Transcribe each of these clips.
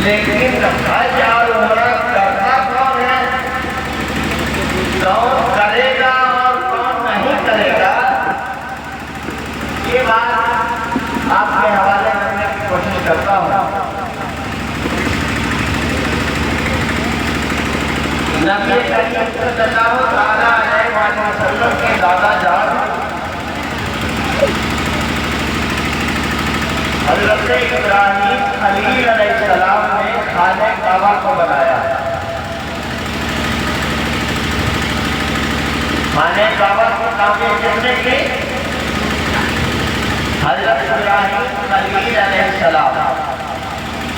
لیکن حج اور عمرہ کرتا کون ہے؟ کون کرے گا اور کون نہیں کرے گا؟ یہ بات آپ کے حوالے کرنے کی کوشش کرتا ہوں۔ نبی کریم صلی اللہ علیہ وسلم کے دادا جان حضرت ابراہیم خلیل علیہ السلام نے خانہ کعبہ کو بنایا۔ خانہ کعبہ کو تعمیر کس نے کی؟ حضرت ابراہیم خلیل علیہ السلام۔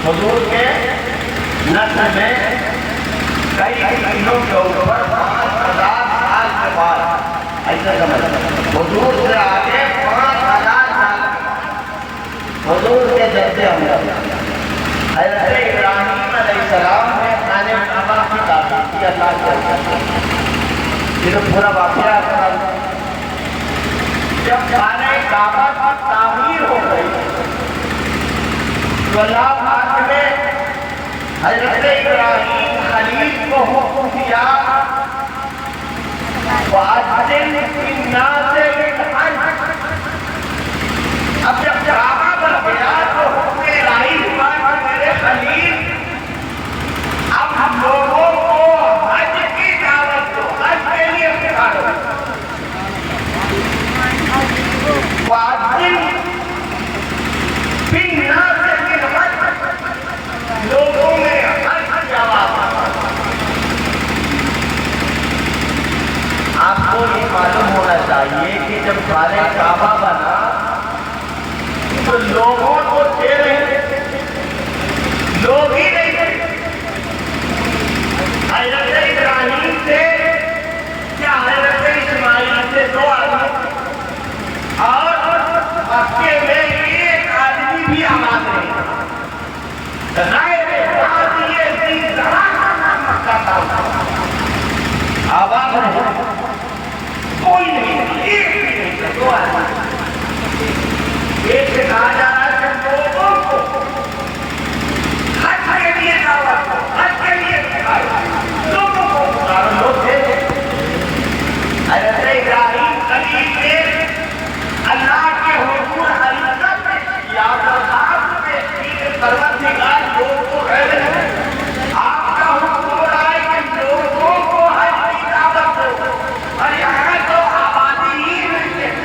حضور کے نسل میں کئی کلو کے اوپر 5000 سال کے بعد ایسا سمجھ حضور سے آگے 5000 سال حضور کے جدے عمر حضرت ابراہیم علیہ السلام نے خانہ کعبہ کی تعمیر کی۔ اللہ کے یہ تو پورا واقعہ ہے۔ جب خانہ کعبہ کی تعمیر ہو گئی تو اللہ پاک نے حضرت ابراہیم خلیل کو حکم دیا وَأَذِّنْ فِي النَّاسِ بِالْحَجِّ۔ اب جب کعبہ بن گیا تو حکم الہی ہوا کہ میرے خلیل اب ہم لوگوں کو حج کی دعوت دو، حج کے لیے پکارو۔ وَأَذِّنْ فِي النَّاسِ بِالْحَجِّ، لوگوں میں حج کی آواز۔ آپ کو یہ معلوم ہونا چاہیے کہ جب خانہ کعبہ بنا تو لوگوں کو تھے نہیں، لوگ ہی نہیں تھے۔ حضرت ابراہیم سے یا حضرت اسماعیل سے 2 آدمی اور مکے میں ایک آدمی بھی آباد نہیں۔ آباد نہیں، کوئی نہیں، ایک بھی نہیں تھا، 2 آدمی۔ ایک سے کہا جا رہا ہے کہ لوگوں کو حج کے لیے دعوت دو، حج کے لیے پکارو، لوگوں کو پکارو۔ لوگ تھے حضرت ابراہیم خلیل نے اللہ کے حضور حقیقت پیش کیا، درخواست پیش کی کہ پروردگار لوگوں کو کہہ رہے ہیں آپ کا حکم ہو رہا ہے کہ لوگوں کو حج کی دعوت دو، اور یہاں تو آبادی ہی نہیں ہے۔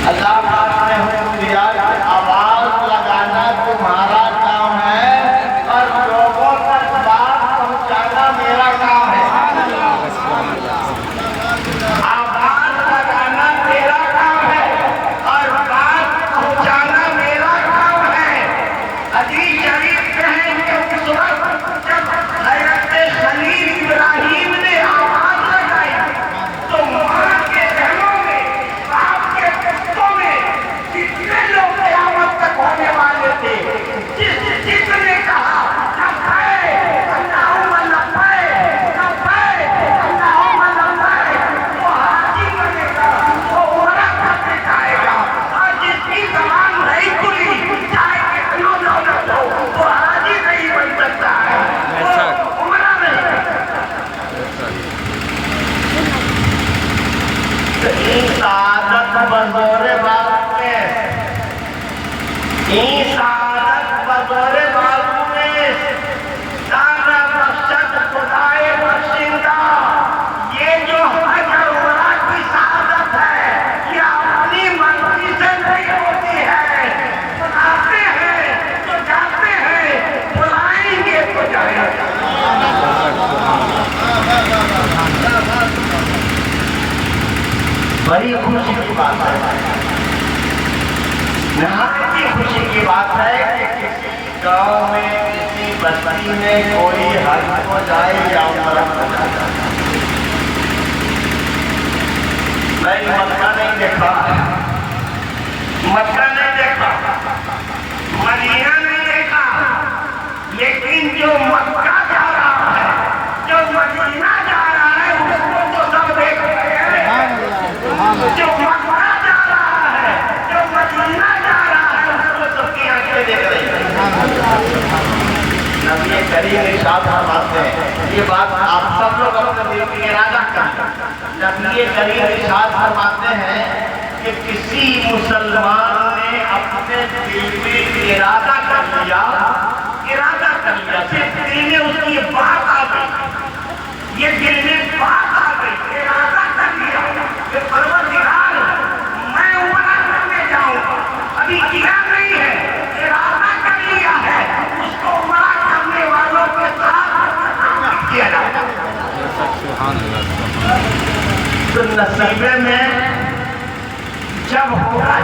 اللہ پاک نے حکم دیا کہ آواز لگانا تمہارا کام ہے اور لوگوں تک بات پہنچانا میرا کام ہے۔ آواز لگانا تیرا کام ہے اور بات پہنچانا میرا کام ہے۔ حدیث شریف میں ہے کہ اس وقت جب حضرت خلیل ابراہیم نے آواز لگائی تو ماں کے گھروں میں، باپ کے پشتوں میں جتنے لوگ قیامت تک ہونے والے تھے، جس نے کہا لبیک اللہم لبیک، لبیک اللہم لبیک، وہ حاجی بنے گا، وہ عمرہ کرنے جائے گا۔ اور جس کی زبان نہیں کھلی چاہے کتنوں دولت ہو وہ حاجی نہیں بن سکتا ہے، وہ عمرہ نہیں کر سکتا۔ این سعادت بزور بات میں، این سعادت بزور بات میں، دانا بخشت خدائے بخشندہ، یہ جو حج اور عمرہ کی سعادت ہے یہ اپنی مرضی سے نہیں ہوتی ہے۔ بلاتے ہیں تو جاتے ہیں، بلائیں گے تو جائیں گے۔ بڑی خوشی کی بات ہے، نہایت ہی خوشی کی بات ہے کہ کسی گاؤں میں، کسی بستی میں کوئی حج ہو جائے یا عمرہ ہو جائے۔ میں مکہ نہیں دیکھا، مکہ نہیں دیکھا، مدینہ نہیں دیکھا، لیکن جو مکہ جا رہا ہے، جو مدینہ جا رہا ہے اس کو تو سب دیکھ رہے ہیں۔ جو مکہ جا رہا ہے، جو مدینہ جا رہا ہے اس کو سب کی آنکھیں دیکھ رہے ہیں۔ ارشاد فرماتے ہیں، یہ بات آپ سب لوگ اپنے دل میں ارادہ کریں، نبی کریم ارشاد فرماتے ہیں کہ کسی مسلمان نے اپنے دل میں ارادہ کر لیا، صرف دل میں اس کی یہ بات آ گئی، یہ دل میں بات آ گئی، ارادہ کر لیا کہ پروردگار میں عمرہ کرنے جاؤں گا، ابھی کیا نہیں ہے، ارادہ کر لیا ہے، اس کو عمرہ کرنے والوں کے ساتھ کیا جاتا ہے۔ تو نصیبے میں جب ہوگا،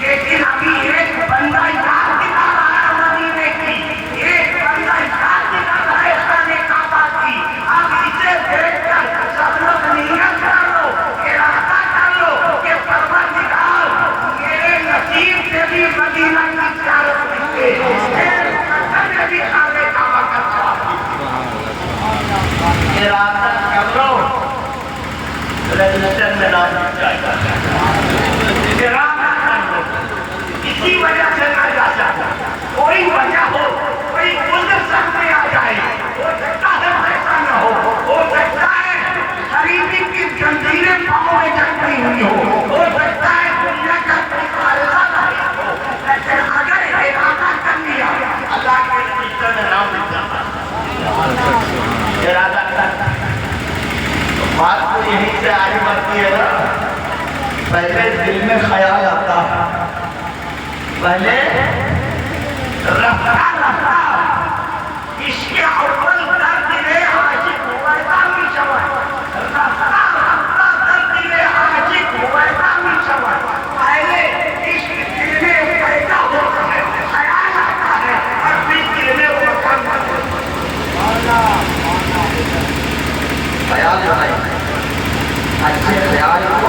لیکن ابھی ایک بندہ یاد دلا رہا ہے مدینے کی، ایک بندہ یاد دلا رہا ہے خانے کعبہ کی، اب اسے دیکھ کر سب لوگ نیت کر لو، ارادہ کر لو کہ پروردگار میرے نصیب سے بھی مدینہ کی زیارت ملے، میرے قدر میں بھی خانے کعبہ کا ثواب ملے۔ ارادہ کر لو، رجسٹر میں نام لکھ جائے گا۔ ارادہ کر لو، کسی وجہ سے نہ جا سکتا، کوئی وجہ ہو، کوئی عذر سامنے آ جائے، ہو سکتا ہے ایسا نہ ہو سکتا ہے غریبی کی زنجیریں پاؤں میں جکڑی ہوئی ہو سکتا ہے دنیا کا کوئی فائدہ نہیں ہو، لیکن اگر ارادہ کر لیا اللہ کے رجسٹر میں نام لکھ جاتا ہے۔ ارادہ کرتا بات تو یہیں سے آگے بڑھتی ہے نا، پہلے دل میں خیال آتا، پہلے رفتہ عشق اول درد لے عاشق ہوئیتا می شود، رفتہ درد لے عاشق ہوئیتا می شود، پہلے عشق دل میں پیدا ہوتا ہے، خیال آتا ہے، اور پھر دل میں وہ کم ہوتا ہے۔ خیال جو ہے اچھے خیال کو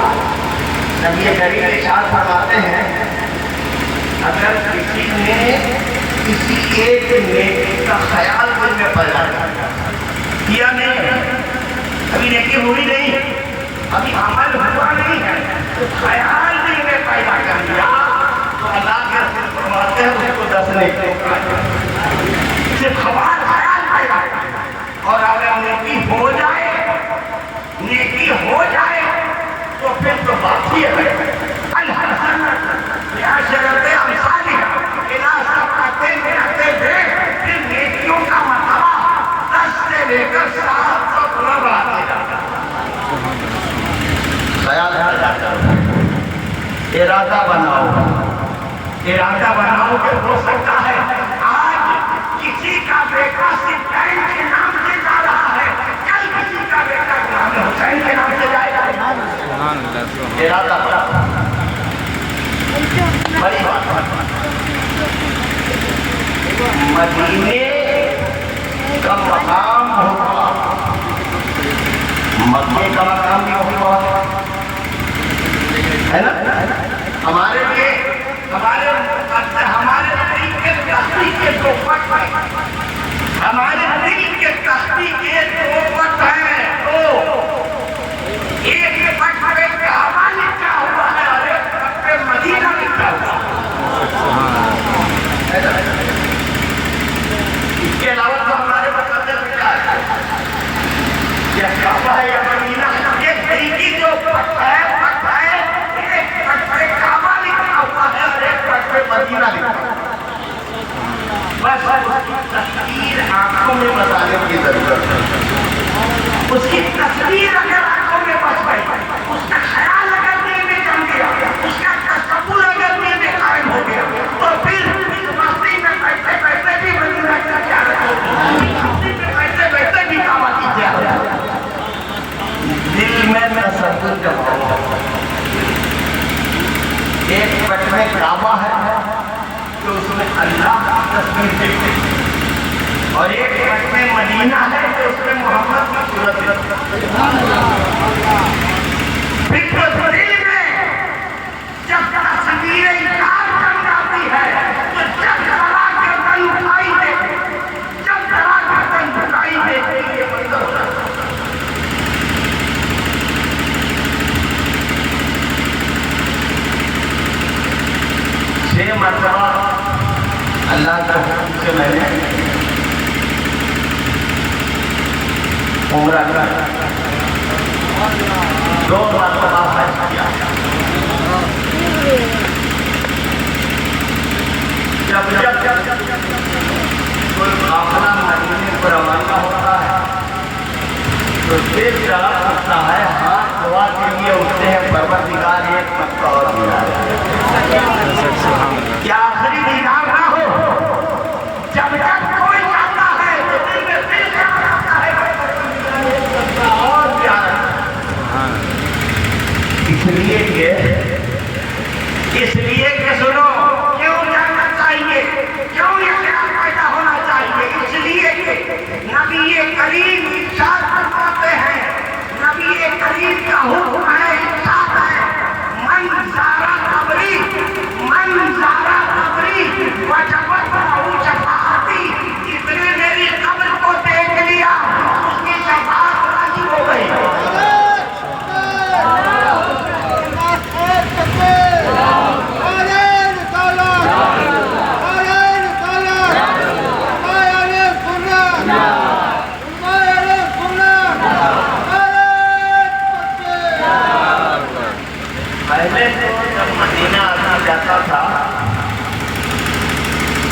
نبی کریم ارشاد فرماتے ہیں، اگر کسی نے کسی ایک نیکی کا خیال دل میں پیدا کیا نہیں، ابھی نیکی ہوئی نہیں، ابھی عمل ہوا نہیں ہے، تو خیال دل میں پیدا کر لیا تو اللہ کے رسول فرماتے ہیں اس کو 10 نیکی صرف خیال پیدا کر، اور اگر نیکی ہو جائے تو پھر تو بات ہی ہے الحسنۃ بعشرۃ امثالھا، الی 700 پھر نیکیوں کا مرتبہ 10 سے لے کر 700 گنا بڑھاتے جاتا ہے۔ خیال ارادہ بناؤ کہ ہو سکتا ہے آج کسی کا بیٹا سپاہی کے نام سے جا رہا ہے، کل کسی کا بیٹا غلام حسین کے نام سے جائے گا۔ ارادہ بڑی بات، مدینے کا مقام ہوگا، مکے کا مقام بھی ہوگا، ہے نا؟ ہمارے لیے ہمارے دل کے تختی کے 2 پٹ ہیں، ہمارے دل کے تختی کے 2 پٹ ہیں، ایک پٹ پہ کعبہ لکھا ہوا ہے اور ایک پٹ پہ مدینہ لکھا ہوا ہے۔ اس کے علاوہ تو ہمارے مقدس میں کیا ہے؟ یہ کعبہ ہے یا مدینہ؟ یہ دل کی جو پٹ ہے ایک پٹ پہ کعبہ لکھا ہوا ہے اور ایک پٹ پہ مدینہ لکھا ہوا ہے۔ بس اس کی تصویر آنکھوں میں بتانے کی ضرورت ہے، اس کی تصویر اگر آنکھوں میں بس گئی، اس کا خیال اگر دل میں جم گیا، اس کا تصور اگر دل میں قائم ہو گیا، تو پھر مستی میں بیٹھے بھی مدینہ کی زیارت ہوگی، مستی میں بیٹھے بھی کعبہ کی زیارت ہوگی۔ دل میں تصور جماؤ، ایک پٹ میں کعبہ ہے تو اس میں اللہ کی تصویر دیکھتے ہیں، اور ایک پٹ میں مدینہ ہے تو اس میں محمد کی صورت دیکھتے ہیں۔ فکر دل میں جب تصویر انکار بن جاتی ہے تو جب ذرا گردن اٹھائی دیتی ہے مرتبہ اللہ کے حکم سے میں نے عمرہ کر 2 مرتبہ حج کیا. جب کوئی قافلہ مدینے کو روانہ ہوتا ہے تو پھر چلا کرتا ہے، ہاتھ دعا کے لیے اٹھتے ہیں، پروردگار ایک مکہ اور ملا کیا آخری دیدار نہ ہو. جب تک کوئی جاتا ہے تو دل میں دل آتا ہے اور پیارا. اس لیے کہ سنو کیوں جاننا چاہیے، کیوں یہ خیال پیدا ہونا چاہیے. اس لیے کہ نبی کریم ارشاد فرماتے ہیں، نبی کریم کا حکم ہے، ارشاد ہے، من زارا قبری وجبت له شفاعتی. جس نے میری قبر کو دیکھ لیا اس کی شفاعت واجب ہو گئی. پہلے جب مدینہ آنا جاتا تھا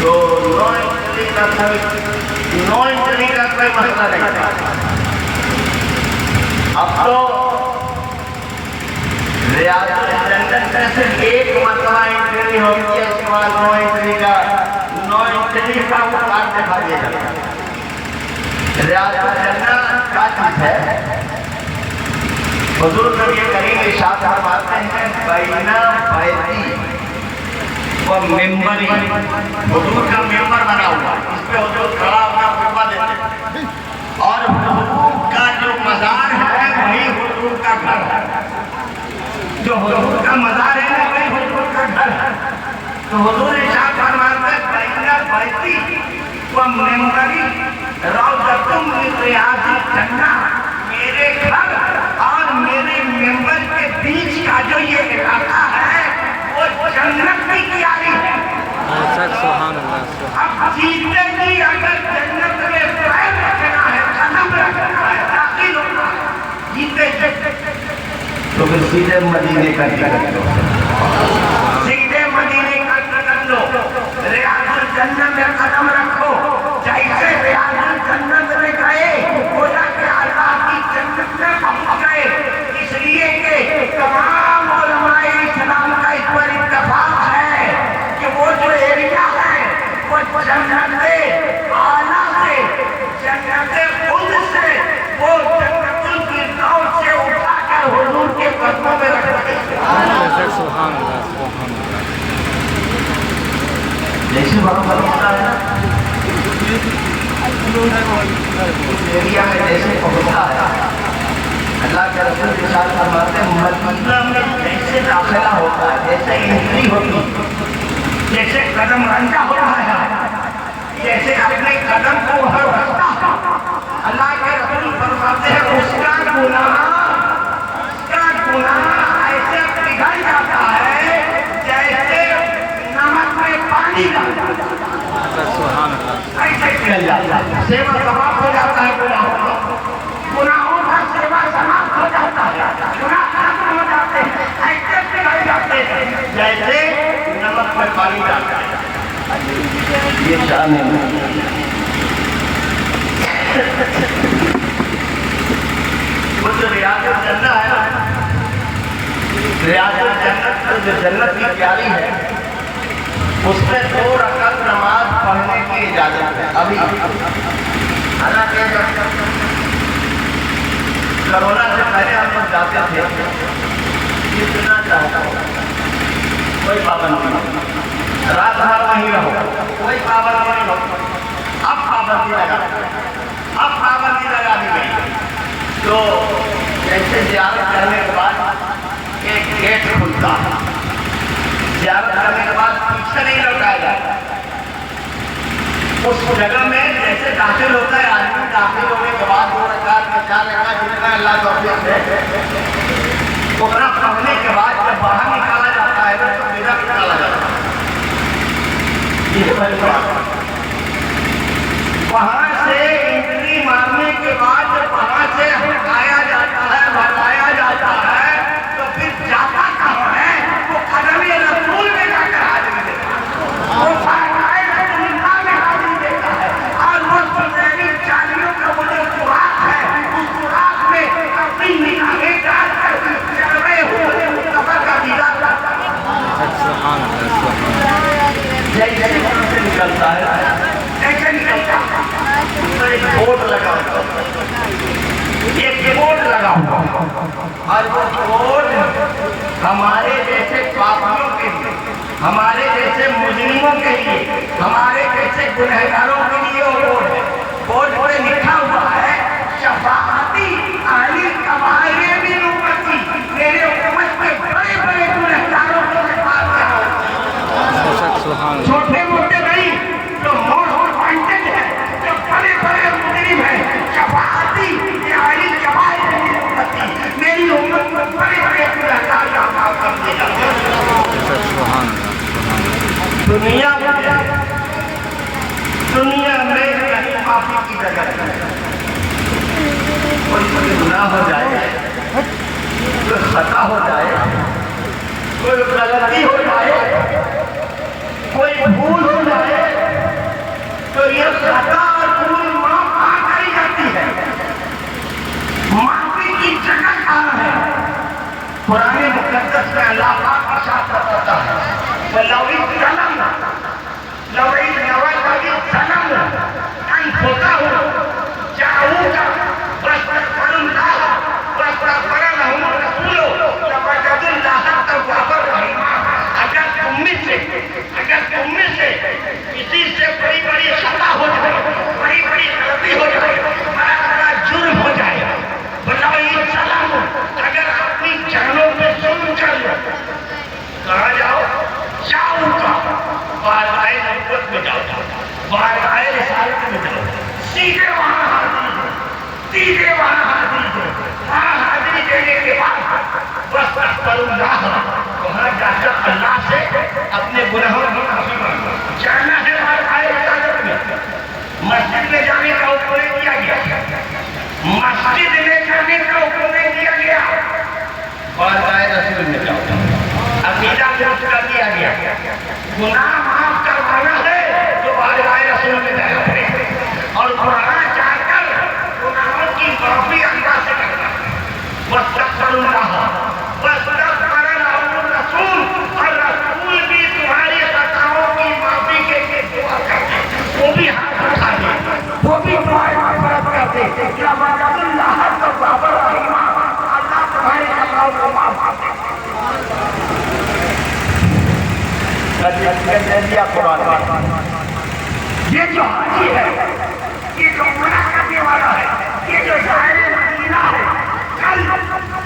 تو 9 انچری کا کوئی مسئلہ نہیں تھا. اب تو ریاض الجنت میں صرف 1 مرتبہ انٹری ہوتی ہے، اس کے بعد 9 انٹری کا وہ کارڈ دکھا دیا جاتا ہے. ریاض الجنت کا چیز ہے. حضور نبی کریم ارشاد فرماتے ہیں بینا بیتی و ممبری. حضور کا ممبر بنا ہوا ہے، اس پہ حضور کھڑا اپنا خطبہ دیتے ہیں اور حضور کا جو مزار ہے وہی حضور کا گھر ہے. جو حضور کا مزار ہے وہی حضور کا گھر ہے. تو حضور ارشاد فرماتے ہیں بینا بیتی و ممبری روضۃ من ریاض الجنہ. میرے گھر اور میرے ممبر کے بیچ کا جو یہ علاقہ ہے وہ جنت کی کیاری ہے. اب جیتے ہی اگر جنت میں پیر رکھنا ہے، قدم رکھنا ہے، داخل ہونا ہے، جیتے تو پھر سیدھے مدینے کا ٹکٹ لو، سیدھے مدینے کا ٹکٹ لو. ریاض الجنت میں قدم رکھو. جیسے ریاض الجنت میں گئے گویا کہ اللہ کی جنت میں پہنچ گئے. اس لیے کہ تمام علماء اسلام کا اس پر اتفاق ہے کہ وہ جو ایریا ہے وہ جنت اعلیٰ سے، جنت خود سے، وہ جنت الفردوس سے اٹھا کر حضور کے قدموں میں رکھ دے. سبحان اللہ سبحان اللہ. جیسے وقت ہوتا ہے اس ایریا میں جیسے پہنچتا ہے، اللہ کے رسول ارشاد فرماتے ہیں مدینہ میں جیسے داخلہ ہوتا ہے، جیسے انٹری ہوتی، جیسے قدم رنجا ہوتا ہے، جیسے اپنے قدم کو ہر رکھتا، اللہ کے رسول فرماتے ہیں اس کا گناہ ایسے پگھل جاتا ہے جیسے نمک میں پانی ڈالتا ہے. ایسے پگھل جاتا ہے، سیوا سماپت ہو جاتا ہے. گناہوں کا سیوا سماپت ہو جاتا ہے، گناہ ختم ہو جاتے ہیں، ایسے پگھل جاتے ہیں جیسے نمک میں پانی ڈالتا ہے. یہ شان ہے. وہ جو ریاض الجنہ ہے، ریاض الجنت جو جنت کی پیاری ہے، اس میں 2 رکعت نماز پڑھنے کی اجازت ہے. ابھی حالانکہ کرونا سے پہلے ہم لوگ جاتے تھے، جتنا چاہتا ہو کوئی پابندی نہیں، رات بھر وہیں رہو، کوئی پابندی نہیں ہو. اب پابندی لگا دی گئی. تو جیسے زیارت کرنے کے بعد ایک گیٹ کھلتا ہے، زیارت کرنے کے بعد پیچھے نہیں لوٹایا جاتا. اس جگہ میں جیسے داخل ہوتا ہے آدمی، داخل ہونے کے بعد 2 رکعت میں 4 رکعت جتنا اللہ توفیق دے اتنا پڑھنے کے بعد جب باہر نکالا جاتا ہے تو میرا نکالا جاتا ہے. یہ پہلی بات. وہاں سے انٹری مارنے کے بعد جب وہاں سبحان اللہ سبحان اللہ. جیسے سے نکلتا ہے ایسے نکلتا ہے. ایک بورڈ لگا ہوا اور وہ بورڈ ہمارے جیسے پاپیوں کے لیے، ہمارے جیسے مجرموں کے لیے، ہمارے جیسے گنہگاروں کے لیے وہ بورڈ پہ لکھا ہوا ہے شفاعتی علی کبائر من امتی. میرے امت میں بڑے بڑے گنہگاروں کو سبحان اللہ. چھوٹے موٹے نہیں، جو موسٹ وانٹڈ ہے، جو بڑے بڑے مجرم ہیں، شفاعتی علی کبائر من امتی. میری امت میں بڑے بڑے گنہگار کا معاف کر دے گا. سبحان اللہ سبحان اللہ. دنیا میں کہیں معافی کی جگہ ہے. کوئی گناہ ہو جائے، کوئی خطا ہو جائے، کوئی غلطی ہو جائے، کوئی بھول ہو جائے تو یہ خطا اور بھول معاف کہاں کری جاتی ہے؟ معافی کی جگہ کہاں ہے؟ قرآن مقدس میں اللہ پاک ارشاد فرماتا ہے وَلَوْ إِذْ ظَلَمْنَا أَنفُسَهُمْ جَاءُوكَ وَاسْتَغْفَرُوا اللَّهَ وَاسْتَغْفَرَ لَهُمُ الرَّسُولُ لَوَجَدُوا اللَّهَ تَوَّابًا رَحِيمًا. اگر تم میں سے کسی سے بڑی بڑی خطا ہو جائے، بڑی بڑی غلطی ہو جائے، بڑا بڑا جرم ہو جائے، اگر اپنی جانوں پہ ظلم کر لو، کہاں جاؤ؟ جاؤ کا بارگاہ نبوت میں جاؤ، بارگاہ رسالت میں جاؤ، سیدھے وہاں حاضر ہو، سیدھے وہاں حاضر ہو. وہاں حاضری دینے کے بعد بس اللہ وہاں جا کر اللہ سے اپنے گناہوں کی معافی مانگو. جانا ہے بارگاہ رسالت میں. مسجد میں جانے کا حکم نہیں دیا گیا، مسجد میں جانے کا حکم نہیں دیا گیا، بارگاہ رسول میں جاؤ. عقیدہ درست کر دیا گیا. گناہ معاف کروانا ہے تو بارگاہ رسول میں جانا پڑے اور قرآن جا کر گناہوں کی معافی اللہ سے کرنا ہے. وَاسْتَغْفِرُوا اللَّهَ وَاسْتَغْفَرَ لَهُمُ الرَّسُولُ، اور رسول بھی تمہاری خطاؤں کی معافی کے لیے دعا کرتے ہیں. وہ بھی ہاتھ اٹھا دے، وہ بھی تمہاری مغفرت کرتے ہیں. لَوَجَدُوا اللَّهَ تَوَّابًا رَحِيمًا. اللہ تمہاری خطاؤں کو معاف کرتے ہیں. یہ جو حاجی ہے، یہ جو عمرہ کرنے والا ہے، یہ جو شاعر مدینہ ہے، کل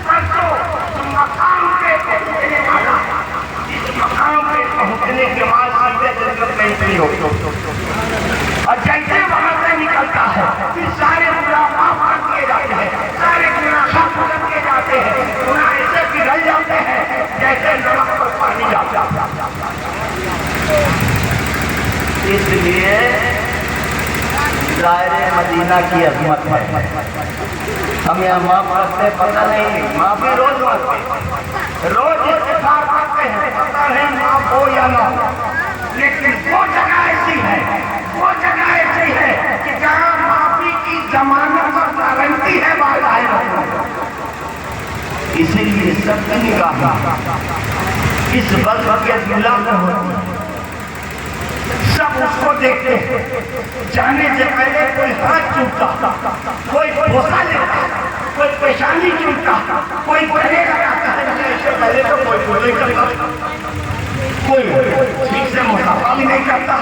پرسوں مقام پہ پہنچنے والا، اس مقام پہ پہنچنے کے بعد پہنچنی ہو اور جیسے وہاں سے نکلتا ہے پھر سارے گناہ معاف کر دیے جاتے ہیں، سارے گناہ ختم کر دیے جاتے ہیں. گناہ ایسے پگھل جاتے ہیں جیسے نمک پر پانی جاتا ہے. اس لیے دائرے مدینہ کی عظمت ہے. ہم یہاں معاف کرتے پتہ نہیں، معافی روز مانگتے، روز استغفار کرتے ہیں، پتہ نہیں معاف ہو یا نہ ہو. لیکن وہ جگہ ایسی ہے، وہ جگہ ایسی ہے کہ جہاں معافی کی ضمانت اور گارنٹی ہے بارگاہ رسول. اسی لیے سب کی نگاہ اس وقت کے دلہ میں ہوتی ہے. سب اس کو دیکھتے ہیں. جانے سے پہلے کوئی ہاتھ چومتا، کوئی بوسہ لیتا، کوئی پیشانی چومتا، کوئی گلے لگاتا ہے. اس سے پہلے تو کوئی گلے کرتا، کوئی ٹھیک سے مصافحہ بھی نہیں کرتا.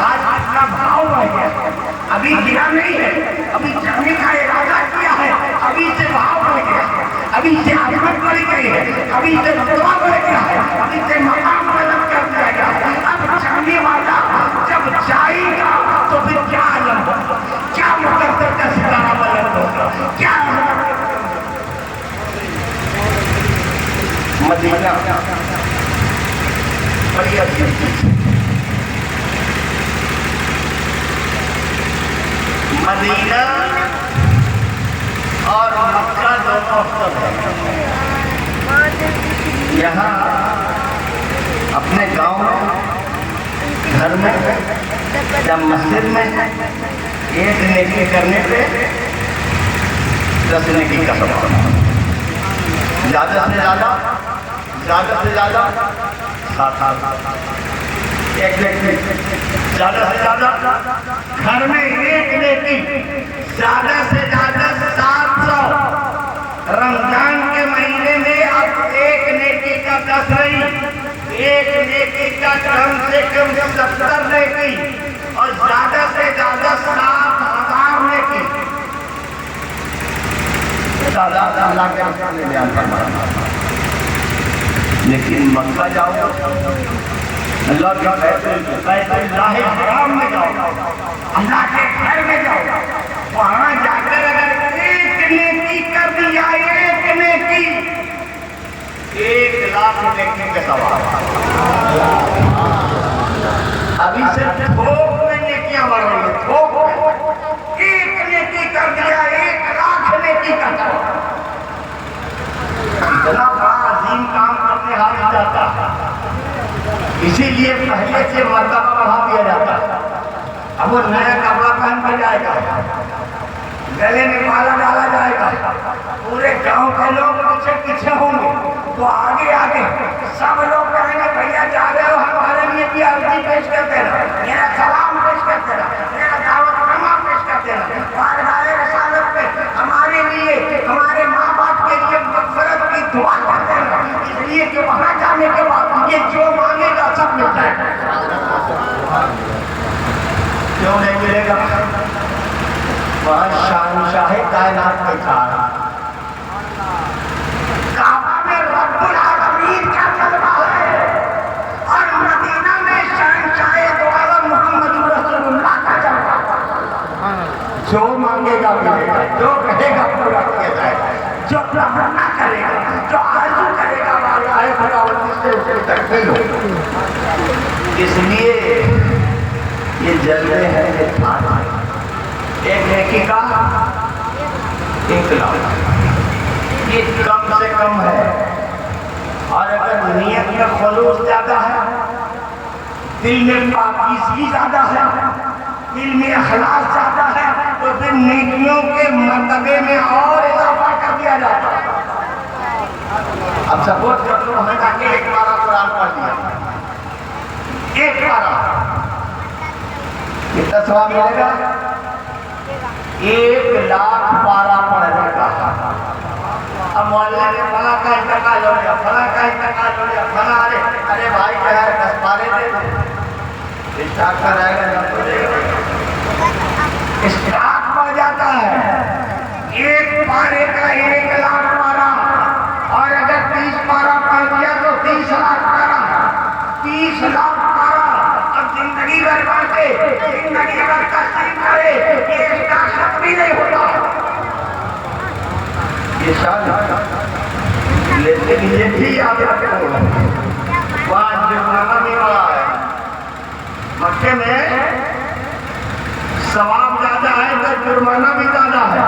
آج کا بھاؤ ہے، ابھی گرا نہیں ہے، ابھی جانے کا ارادہ کیا ہے، ابھی سے بھاؤ بڑھ گیا، ابھی سے عظمت بڑھ گئی ہے، ابھی سے رتبہ بڑھ گیا ہے، ابھی سے مقام بلند کر دیا گیا. اب جانے والا جب جائے گا تو پھر کیا عالم ہوگا، کیا مقدر کا ستارہ بلند ہوگا، کیا مدینہ بڑی عظیم چیز. مدینہ اور مکہ دونوں افضل ہے. یہاں اپنے گاؤں میں، گھر میں یا مسجد میں ایک نیکی کرنے پہ 10 نیکی کا ثواب. زیادہ سے زیادہ ایک نیکی زیادہ سے زیادہ گھر میں ایک نیکی زیادہ سے زیادہ 700 رمضان کے مہینے میں اب ایک نیکی کا 10 نہیں، ایک نیکی کا کم سے کم 70 نیکی اور زیادہ سے زیادہ 7,000 نیکی اللہ کے رسول نے بیان فرمایا۔ لیکن مکہ جاؤ، اللہ کے بیت اللہ حرام میں جاؤ، اللہ کے گھر میں جاؤ، وہاں جا کر اگر ایک نیکی کر دیا، ایک نیکی 1,00,000 نیکی کا ثواب۔ ابھی صرف تھوک میں نیکیاں بڑھ رہی ہیں، تھوک میں ایک نیکی کر دیا 1,00,000 نیکی کا ثواب۔ اتنا بڑا عظیم کام کرنے ہاتھ جاتا، اسی لیے پہلے سے مرتبہ بڑھا دیا جاتا۔ اب وہ نیا کپڑا پہن کر جائے گا، گلے میں مالا ڈالا جائے گا، پورے گاؤں کے لوگ پیچھے پیچھے ہوں گے، تو آگے آگے سب لوگ کہیں گے بھیا جا رہے ہو ہمارے لیے بھی عرضی پیش کرتے رہو، میرا سلام پیش کرتے رہو، میرا دعوت نامہ پیش کرتے رہو، بارگاہ رسالت پہ ہمارے لیے، ہمارے ماں باپ کے لیے مغفرت کی دعا کرتے رہو، اس لیے کہ وہاں جانے کے بعد یہ جو مانگے گا سب مل جائے گا۔ کیوں نہیں ملے گا؟ وہاں شہنشاہ کائنات کے چار کعبہ میں رب العالمین کا جلوہ ہے اور مدینہ میں شہنشاہ دو عالم محمد رسول اللہ کا جلوہ ہے۔ جو مانگے گا ملے گا، جو کہے گا پورا کیا جائے گا، جو تمنا کرے گا، جو آرزو کرے گا بارگاہ خداوندی سے اسے تکمیل ہوگی۔ اس لیے یہ جلوے ہیں، یہ تھان ہے، ایک نیکی کا 1,00,000 یہ کم سے کم ہے۔ اور اگر نیت میں خلوص زیادہ ہے، دل میں پاکیزگی زیادہ ہے، دل میں اخلاص زیادہ ہے، تو پھر نیکیوں کے مرتبے میں اور اضافہ کر دیا جاتا ہے۔ اب سپوز کر لو ہمیں جا کے 1 پارہ قرآن پڑھ دیا، 1 پارہ کتنا ثواب ملے گا؟ 1,00,000 پارہ پڑھنے کا۔ اب مولا نے فلاں کا انتقال ہو گیا، فلاں کا انتقال ہو گیا، فلاں ارے بھائی کیا ہے 10 پارے دے دے، اسٹاک کا رہے گا نہ تو دے گا، اسٹاک پڑ جاتا ہے۔ 1 پارے کا 1,00,000 پارہ، اور اگر 30 پارہ پڑھ دیا تو 30,00,000 پارہ، 30,00,000 پارہ۔ اب زندگی بھر پڑھتے، زندگی بھر تسلیم کرے، یہ اسٹاک ختم بھی نہیں ہوتا۔ یہ شان لیکن یہ بھی یاد رکھو، وہاں جرمانہ بھی بڑا ہے۔ مکے میں ثواب زیادہ ہے تو جرمانہ بھی زیادہ ہے۔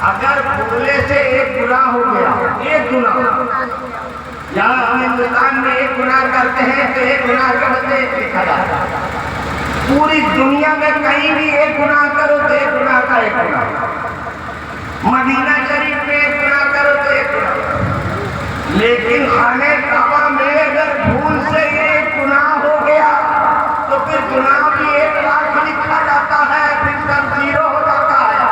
اگر بھولے سے ایک گناہ ہو گیا، ایک گناہ، یہاں ہم ہندوستان میں ایک گناہ کرتے ہیں تو ایک گناہ کے بدلے ایک لکھا جاتا ہے۔ پوری دنیا میں کہیں بھی ایک گناہ کرو تو ایک گناہ کا 1 گناہ، مدینہ شریف میں ایک گناہ کرو تو 1 گناہ، لیکن خانہ کعبہ میں اگر بھول سے ایک گناہ ہو گیا تو پھر گناہ بھی 1,00,000 لکھا جاتا ہے، پھر سب 0 ہو جاتا ہے۔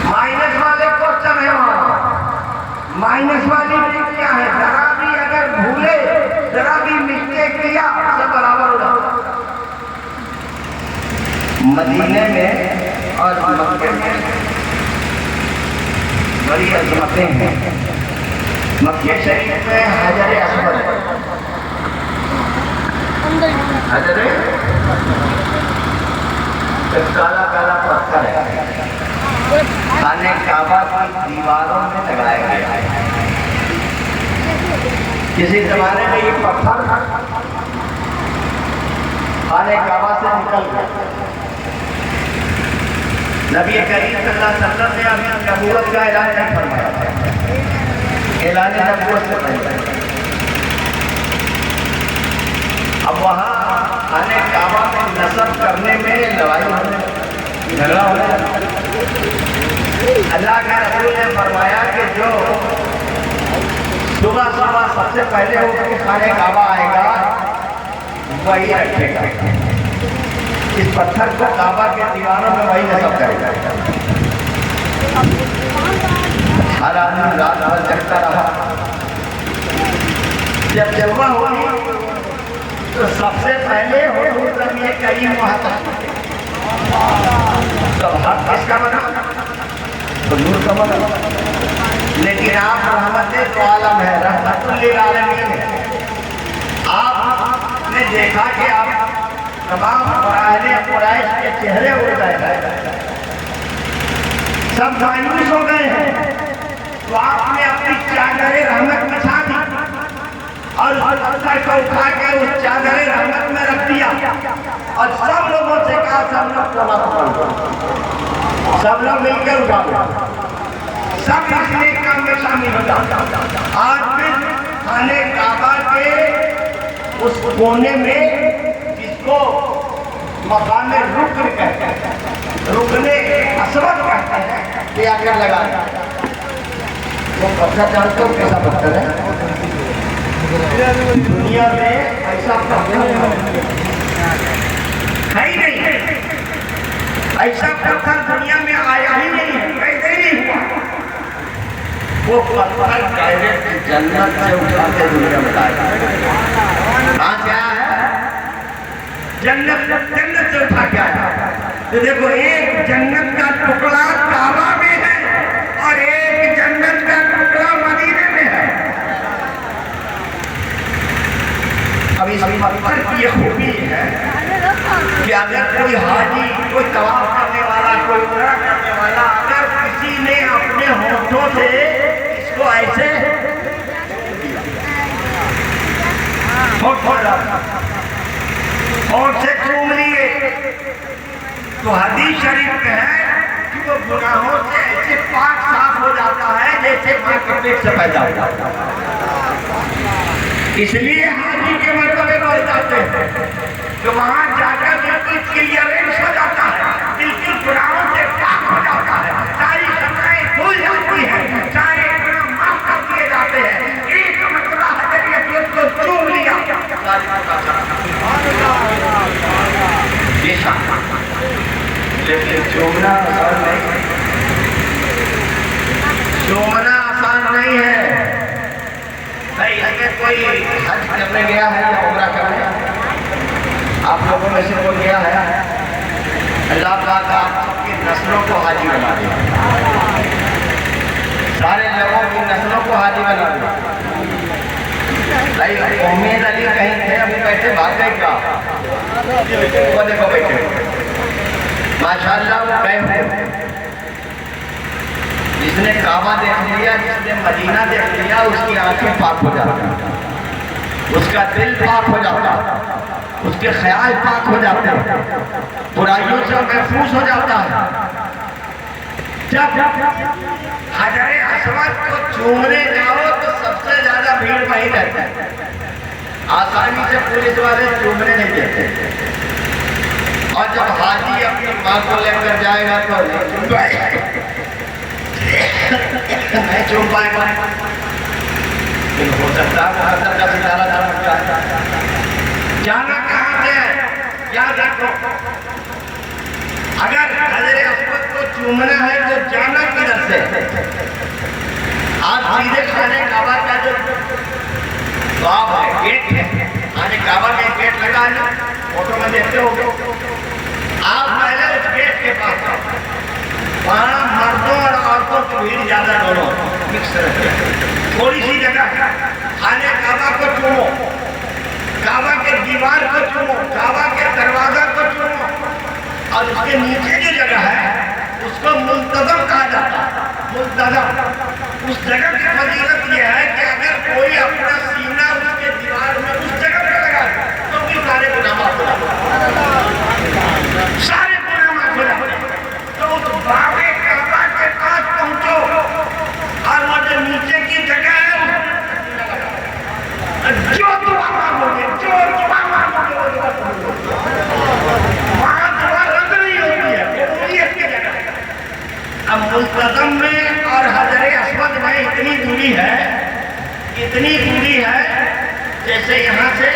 مائنس والے کوشچن ہے وہاں، مائنس والی چیز کیا ہے؟ ذرا بھی اگر بھولے، ذرا بھی مسٹیک کیا، سب برابر ہو جاتا۔ مدینے میں اور مکے میں بڑی عظمتیں ہیں۔ مکہ شریف میں حجر اسود، حجر ایک کالا کالا پتھر ہے، خانہ کعبہ کی دیواروں میں لگایا گیا ہے۔ کسی زمانے میں یہ پتھر خانہ کعبہ سے نکل گیا، نبی کریم صلی اللہ علیہ وسلم نے اپنی نبوت کا اعلان نہیں فرمایا، اعلان نبوت سے پہلے۔ اب وہاں خانہ کعبہ میں نصب کرنے میں لڑائی ہونے، جھگڑا ہونے، اللہ کا رسول نے فرمایا کہ جو صبح صبح سب سے پہلے اٹھ کے خانہ کعبہ آئے گا، وہی رکھے گا، اس پتھر کو کعبہ کے دیواروں میں وہی نصب کرے گا۔ ہر آدمی رات بھر جگتا رہا، جب صبح ہوئی تو سب سے پہلے حضور نبی کریم وہاں تھا۔ تو حق کس کا بنا؟ حضور کا بنا، لیکن آپ رحمت تو عالم ہے، رحمت للعالمین ہے۔ آپ نے دیکھا کہ آپ تمام اہل قریش کے چہرے اڑ گئے ہیں، سب مایوس ہو گئے ہیں، تو آپ نے اپنی چادر رحمت بچھا دی اور پتھر کو اٹھا کے اس چادر رحمت میں رکھ دیا اور سب لوگوں سے کہا سب لوگ سب لوگ مل کے اٹھا دو، سب اس نیک کام میں شامل ہو جاؤ۔ آج پھر خانہ کعبہ کے اس کونے میں جس کو مقام رکن کہتے ہیں، رکن اسود کہتے ہیں، یہ آ کر لگا وہ پتھر جانتے ہو کیسا پتھر ہے؟ دنیا میں ایسا پتھر ہے ہی نہیں، ایسا پتھر دنیا میں آیا ہی نہیں، پیدا ہی نہیں ہوا۔ وہ پتھر ڈائریکٹ جنت سے اٹھا کے دنیا میں لایا، کہاں سے آیا ہے؟ جنت سے اٹھا کے آیا۔ تو دیکھو ایک جنت کا ٹکڑا کعبہ میں ہے اور ایک جنت کا ٹکڑا مدینے میں ہے۔ اب اس پتھر کی یہ خوبی ہے کہ اگر کوئی حاجی، کوئی طواف کرنے والا، کوئی عمرہ کرنے والا، اگر کسی نے اپنے ہونٹوں سے اس کو ایسے ہونٹ سے چوم لیے تو حدیث شریف میں ہے کہ وہ گناہوں سے ایسے پاک صاف ہو جاتا ہے جیسے ماں کے پیٹ سے پیدا ہو جاتا ہے۔ اس لیے حاجی کے مرتبے بڑھ جاتے ہیں کہ وہاں جا کر بالکل کلیئرنس ہو جاتا ہے، بالکل گناہوں سے پاک ہو جاتا ہے، ساری خطائیں دھل جاتی ہیں، سارے گناہ معاف کر دیے جاتے ہیں۔ ایک مرتبہ حضرت اسود کو چوم لیا، لیکن چومنا آسان نہیں، چومنا آسان نہیں ہے۔ بھائی اگر کوئی حج کرنے گیا ہے یا عمرہ کرنے، آپ لوگوں میں سے کوئی گیا ہے، اللہ پاک آپ سب کی نسلوں کو حاجی بنا دے، سارے لوگوں کی نسلوں کو حاجی بنا دے۔ بھائی امید علی کہیں تھے، ابھی بیٹھے بھاگ گئے کیا؟ وہ دیکھو بیٹھے ماشاءاللہ وہ گئے ہوئے۔ جس نے کعبہ دیکھ لیا، جس نے مدینہ دیکھ لیا، اس کی آنکھیں پاک ہو جاتی ہیں، اس کا دل پاک ہو جاتا ہے، اس کے خیال پاک ہو جاتے ہیں، برائیوں سے محفوظ ہو جاتا ہے۔ جب حجر اسود کو چومنے جاؤ تو سب سے زیادہ بھیڑ وہیں رہتی ہے، آسانی سے پولیس والے چومنے نہیں دیتے، اور جب حاجی اپنی ماں کو لے کر جائے گا تو نہیں چوم پائے گا، لیکن ہو سکتا ہے حضرت کا ستارہ چمکتا ہے۔ جانا کہاں سے ہے؟ یاد رکھو، اگر حجر اسود کو چومنا ہے تو جانا کدھر سے؟ آج سیدھے خانہ کعبہ کا جو باب ہے، گیٹ ہے، خانہ کعبہ کا گیٹ لگا ہے، فوٹو میں دیکھتے ہو گے، آپ پہلے اس گیٹ کے پاس آؤ، وہاں مردوں اور عورتوں کی بھیڑ زیادہ دونوں مکس رہتے ہیں، تھوڑی سی جگہ ہے، خانہ کعبہ کو چومو، کعبہ کے دیوار کو چومو، کعبہ کے دروازہ کو چومو، اور اس کے نیچے جو جگہ ہے اس کو منتظم کہا جاتا ہے، منتظم۔ اس جگہ کی فضیلت یہ ہے کہ اگر کوئی اپنا سینہ اس کے دیوار میں اس جگہ پہ لگا تو بھی سارے گناہ معاف ہو جاتے ہیں، سارے گناہ معاف ہو جاتے ہیں۔ تو اس باب کعبہ کے پاس پہنچو اور وہ جو نیچے کی جگہ ہے جو دعا مانگوگے، جو دعا مانگوگے وہاں دعا رد نہیں ہوتی ہے، قبولیت کی جگہ ہے۔ اب ملتزم میں اور حجر اسود میں اتنی دوری ہے اتنی دوری ہے جیسے یہاں سے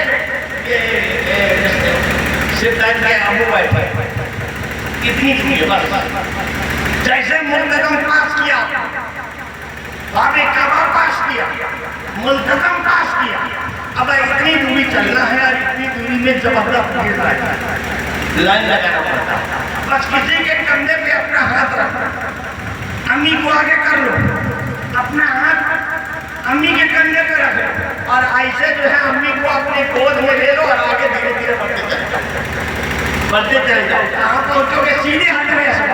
سدھر کے ابو بیٹھے، اتنی دوری ہے بس. جیسے ملتزم پاس کیا، باب کعبہ پاس کیا، ملتزم پاس کیا، اب اتنی دوری چلنا ہے اور اتنی دوری میں زبردست لائن لگانا پڑتا ہے. بس کسی کے کندھے پہ اپنا ہاتھ رکھنا، امی کو آگے کر لو، اپنا ہاتھ امی کے کندھے پہ رکھو اور ایسے جو ہے امی کو اپنے گود میں لے لو اور آگے دھیرے دھیرے بڑھتے چلے جاؤ. کہاں پہنچو گے؟ سیدھے ہاتھ میں ایسا،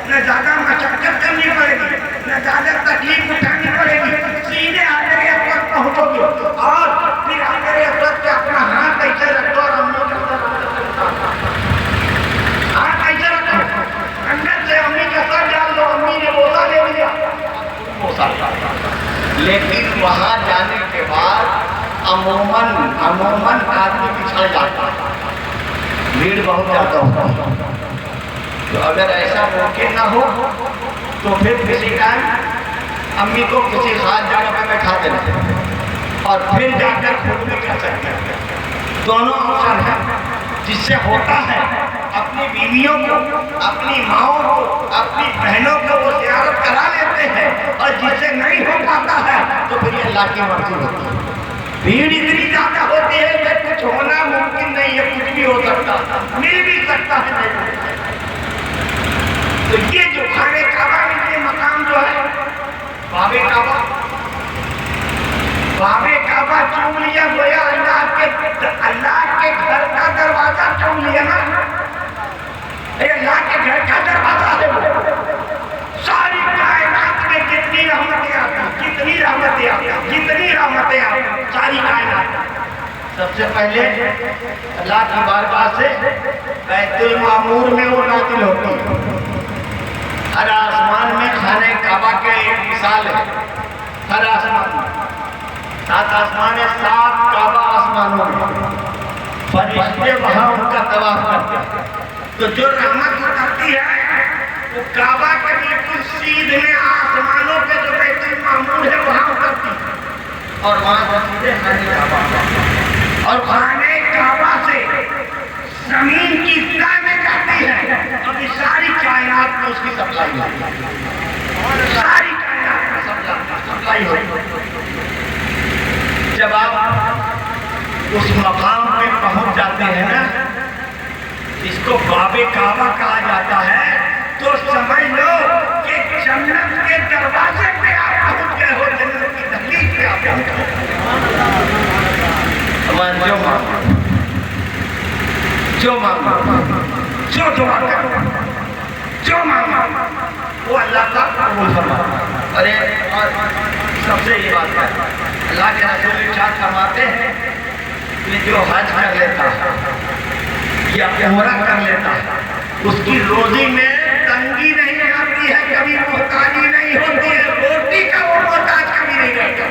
نہ زیادہ مشقت کرنی پڑے گی، نہ زیادہ تکلیف اٹھانی پڑے گی، سیدھے آگے پر پہنچو گے. اور پھر آگے پر اپنا ہاتھ ایسے رکھو اور امی کا ہاتھ ایسے رکھو، اندر سے امی کا سر ڈال دو. امی نے بوسا لے لیا، لیکن وہاں جانے کے بعد عموماً آدمی پچھڑ جاتا ہے، بھیڑ بہت زیادہ ہوتا ہے. تو اگر ایسا ممکن نہ ہو تو پھر کسی ٹائم امی کو کسی خاص جگہ پہ بیٹھا دینا اور پھر جا کر خود بھی کر سکتے ہیں. دونوں آپشن ہیں. جس سے ہوتا ہے اپنی بیویوں کو، اپنی ماؤں کو، اپنی بہنوں کو وہ زیارت کرا لیتے ہیں، اور جس سے نہیں ہو پاتا ہے تو پھر یہ اللہ کی مرضی ہوتی ہے. بھیڑ اتنی زیادہ ہوتی ہے کہ کچھ ہونا ممکن نہیں ہے، کچھ بھی ہو سکتا، مل بھی سکتا ہے. تو یہ جو خانہ کعبہ میں یہ مقام جو ہے باب کعبہ چوم لیا، گویا اللہ کے گھر کا دروازہ چوم لیا نا. اللہ کے گھر کا دروازہ ہے. ساری کائنات میں کتنی رحمتیں آتی، کتنی رحمتیں آتی ساری کائنات. سب سے پہلے اللہ کی بارگاہ سے بیت المعمور میں وہ نازل ہوتی ہے. ہر آسمان میں خانہ کعبہ کے ایک مثال ہے. ہر آسمان میں 7 آسمان ہے، 7 کعبہ آسمانوں میں فرشتے وہاں ان کا طواف کرتے ہیں. تو جو رحمت اترتی ہے وہ کعبہ کے بالکل سیدھے آسمانوں پہ جو بیت المعمور ہے وہاں اترتی ہے اور وہاں سیدھے خانہ کعبہ، اور خانہ کعبہ سے زمین کی فضا میں جاتی ہے. ابھی ساری کائنات میں اس کی سپلائی ہوتی ہے، ساری کائنات میں سپلائی ہوتی ہے. جب آپ اس مقام پہ پہنچ جاتے ہیں نا، اس کو باب کعبہ کہا جاتا ہے، تو سمجھ لو کہ جنت کے دروازے پہ آپ پہنچ گئے ہو، جنت کی دہلیز پہ آپ پہنچ گئے. جو مانگو، جو دعا کرو، جو مانگو وہ اللہ کا قبول فرماتا ہے. اور سب سے یہ بات ہے، اللہ کے رسول ارشاد فرماتے ہیں کہ جو حج کر لیتا ہے یا عمرہ کر لیتا ہے اس کی روزی میں تنگی نہیں آتی ہے، کبھی محتاجی نہیں ہوتی ہے. روٹی کا وہ محتاج کبھی نہیں رہتا.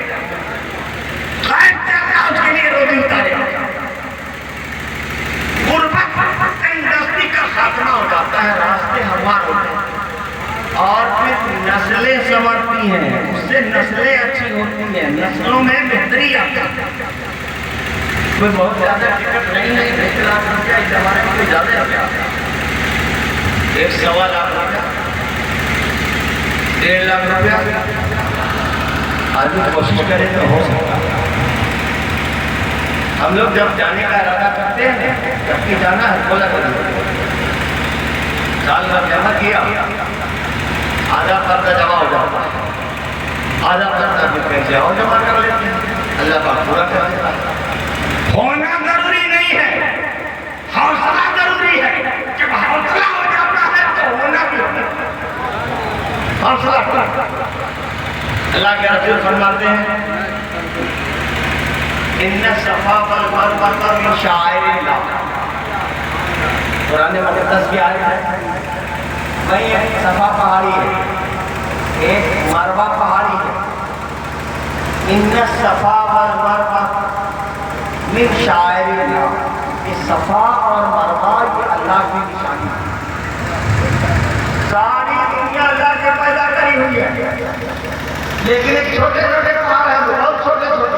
خیر اللہ اس کے لیے روزی اتارے. غربت تنگدستی کا خاتمہ ہو جاتا ہے، راستے ہموار ہوتے ہیں اور پھر نسلیں سنورتی ہیں، اس سے نسلیں اچھی ہوتی ہیں، نسلوں میں بہتری آتی ہے. کوئی بہت زیادہ ٹکٹ نہیں ہے، 1 لاکھ روپیہ اس زمانے میں کوئی زیادہ ہے کیا؟ 1.25 لاکھ روپیہ، 1.5 لاکھ روپیہ آدمی کوشش کرے تو ہو سکتا ہے. ہم لوگ جب جانے کا ارادہ کرتے ہیں، جب کہ جانا ہے بولا کرتے ہیں، سال بھر جمع کیا، آدھا قرضہ جمع ہو جاتا ہے، آدھا قرضہ بھی پیسے اور جمع کر لیتے ہیں، اللہ پاک پورا کر دیتا ہے. ہونا ضروری نہیں ہے، حوصلہ ضروری ہے. جب حوصلہ ہو جاتا ہے تو ہونا بھی ہوتا ہے. حوصلہ اللہ کے رسول فرماتے ہیں ان الصفا والمروہ من شعائر اللہ. قرآن مقدس کی آیت ہے. بھائی ایک صفا پہاڑی ہے، ایک مروہ پہاڑی ہے. ان الصفا والمروہ من شعائر اللہ. یہ صفا اور مروہ یہ اللہ کی نشانی ہے. ساری دنیا اللہ نے پیدا کری ہوئی ہے، لیکن ایک چھوٹے چھوٹے پہاڑ ہیں، بہت چھوٹے چھوٹے.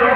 2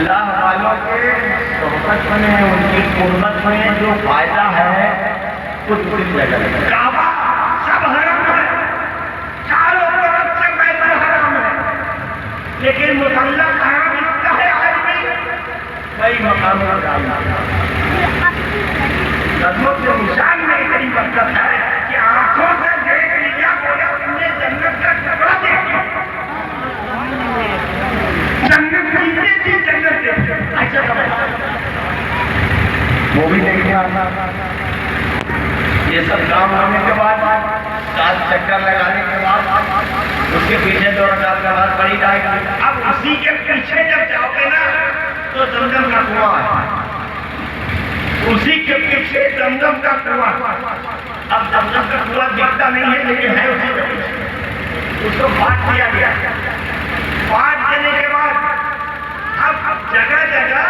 اللہ والوں کے صحبت میں ان کی قربت میں جو فائدہ ہے کچھ جگہ کعبہ سب حرم ہے، چاروں طرف سے بیت الحرام ہے، لیکن متعلق حرام لگتا ہے آج بھی کئی مقاموں پر قدموں کے نشان میں اتنی برکت ہے کہ آنکھوں سے دیکھ لیا بولا تم نے جنت کا ٹکڑا دیکھا، جنت دیکھتے تھی جنت دیکھتے ایسا وہ بھی دیکھنے آنا۔ یہ سب کام ہونے کے بعد 7 چکر لگانے کے بعد اس کے پیچھے 2 رکعت نماز پڑھی جائے گی۔ اب اسی کے پیچھے جب جاؤ گے نا تو زمزم کا کنواں ہے، اسی کے پیچھے زمزم کا کنواں۔ اب زمزم کا کنواں دکھتا نہیں ہے لیکن ہے اسی کے پیچھے، اس کو بانٹ دیا گیا۔ بانٹ دینے کے بعد اب جگہ جگہ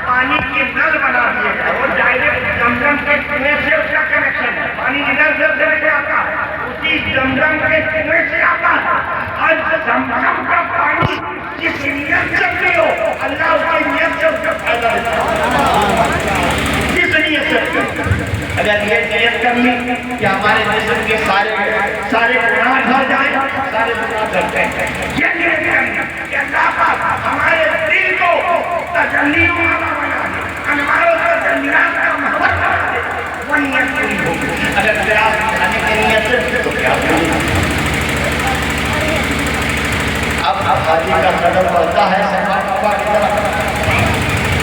پانی کے نل بنا دیے گئے، وہ ڈائریکٹ زمزم کے کنویں سے اس کا کنیکشن ہے، پانی ادھر سے لے آتا ہے اسی زمزم کے کنویں سے آتا ہے۔ اور زمزم کا پانی جس نیت سے پیو اللہ اس کی نیت سے اس کا فائدہ دیتا ہے، جس نیت سے پیو۔ اگر یہ نیت کر لی کہ ہمارے جسم کے سارے گناہ دھر جائیں، سارے گناہ دھرتے ہیں، یہ نیت کرنا کہ اللہ پاک ہمارے دل کو تجلی والا بنا دے، انواروں سے تجلیات کا محبت بنا دے، وہ نیت پوری ہوگی۔ اگر خیال کھانے کی نیت سے تو کیا ہوگی؟ اب حاجی کا قدم بڑھتا ہے صفا کی طرف،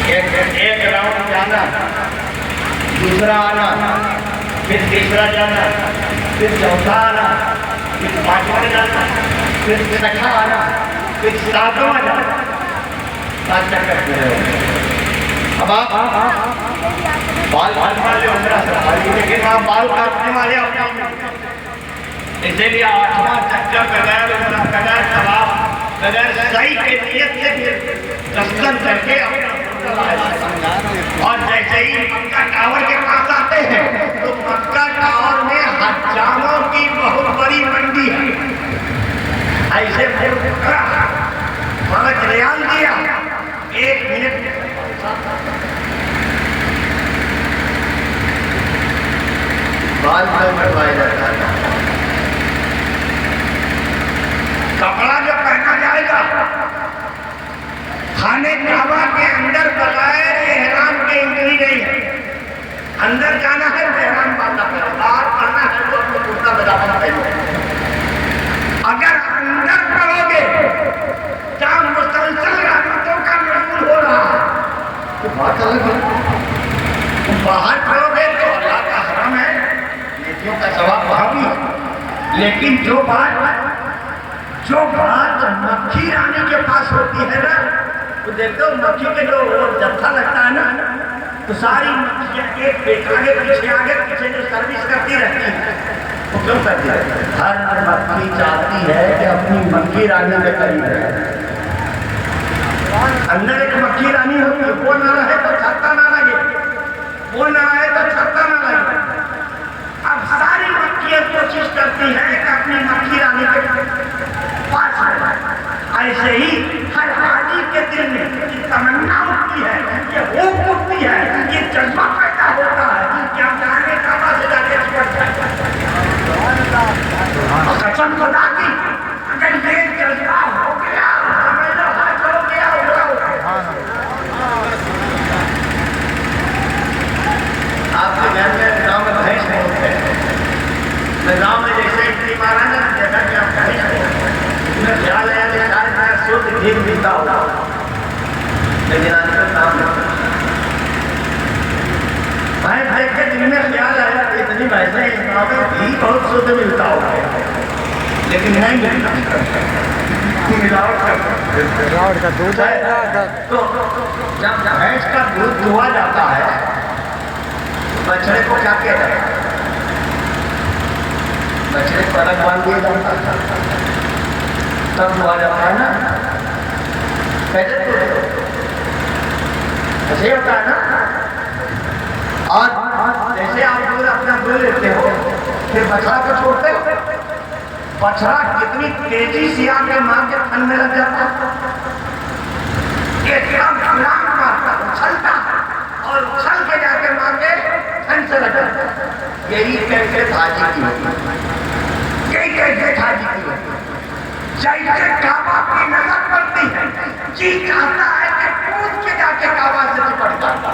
ایک راؤنڈ جانا، دوسرا آنا، پھر تیسرا جانا، پھر چوتھا آنا، پھر 5واں جانا، پھر 6واں آنا، پھر 7واں جانا، 7 چکر پورے ہو گئے۔ اب آپ بال کاٹنے والے عمرہ سفاری، لیکن آپ بال کاٹنے والے اپنا اسی لیے 8واں چکر بغیر عمرہ بغیر طواف بغیر صحیح کے نیت سے دستن کر کے اپنا اور جیسے ہی مکہ ٹاور کے پاس آتے ہیں تو مکہ ٹاور میں حجاموں کی بہت بڑی منڈی ہے، ایسے فرق ریال دیا 1 منٹ بال پر کٹوایا جاتا ہے۔ کپڑا جو پہنا جائے گا خانے کعبہ کے اندر بغیر احرام کے انٹری نہیں ہے، اندر جانا ہے تو احرام باندھنا ہے، باہر پڑھنا ہے تو اپنا کرتا پجامہ پہنو۔ اگر اندر پڑھو گے جہاں مسلسل رحمتوں کا نزول ہو رہا ہے تو بات الگ ہے، باہر پڑھو گے تو اللہ کا حرم ہے، نیکیوں کا ثواب وہاں بھی ہے، لیکن جو بات مکھی رانی کے پاس ہوتی ہے نا، تو دیکھتے ہو مکھی کے جو جتھا لگتا ہے نا تو ساری مکھیاں ایک آگے پیچھے جو سروس کرتی رہتی ہے، وہ کیوں کرتی ہے؟ ہر مکھی چاہتی ہے کہ اپنی مکھی رانی کے قریب رہے۔ اندر ایک مکھی رانی ہوتی ہے، وہ نہ رہے تو چھتا نہ لگے، وہ نہ رہے تو چھتا نہ لگے۔ اب ساری مکھیاں کوشش کرتی ہیں کہ اپنی مکھی رانی کے پاس رہے۔ ایسے ہی ہر حاجی کے دل میں یہ تمنا ہوتی ہے، یہ ہوپ ہوتی ہے، یہ جذبہ پیدا ہوتا ہے کہ ہم جانے کعبہ سے جا کے چھوڑ جائیں۔ قسم خدا کی اگر یہ جذبہ ہو گیا سمجھ لو حج ہو گیا، عمرہ ہو گیا۔ آپ کے گھر میں نظام بھینس نہیں ہوتے، نظام میں جیسے اتنی مارا نا جیسا کہ آپ بھینس نہیں ہوتے، میں خیال ہے کہ شاید میں سود ٹھیک ملتا ہوگا، لیکن آج کل کام نہیں۔ بھائی کے دل میں خیال آیا کہ اتنی بھینسیں اسلام میں بھی بہت سود ملتا ہوگا، لیکن نہیں ملتا، ملاوٹ کا دودھ ہے۔ تو جب بھینس کا دودھ دھوا جاتا ہے بچڑے کو کیا کہتا ہے؟ بچڑے کو الگ باندھ دیا جاتا ہے، تب دھوا جاتا ہے نا، پہلے تو ایسے ہوتا ہے نا۔ اور جیسے آپ دودھ اپنا دودھ لیتے ہو پھر بچڑا کو چھوڑتے ہو، بچڑا کتنی تیزی سے آ کے ماں کے تھن میں لگ جاتا ہے، ایک دم ٹھنڈ سے لگا یہی کیفیت حاجی کی ہوتی، یہی کیفیت حاجی کی ہوتی۔ جیسے کعبہ کی نظر پڑتی ہے جی چاہتا ہے کہ کود کے جا کے کعبہ سے چپٹ جاتا،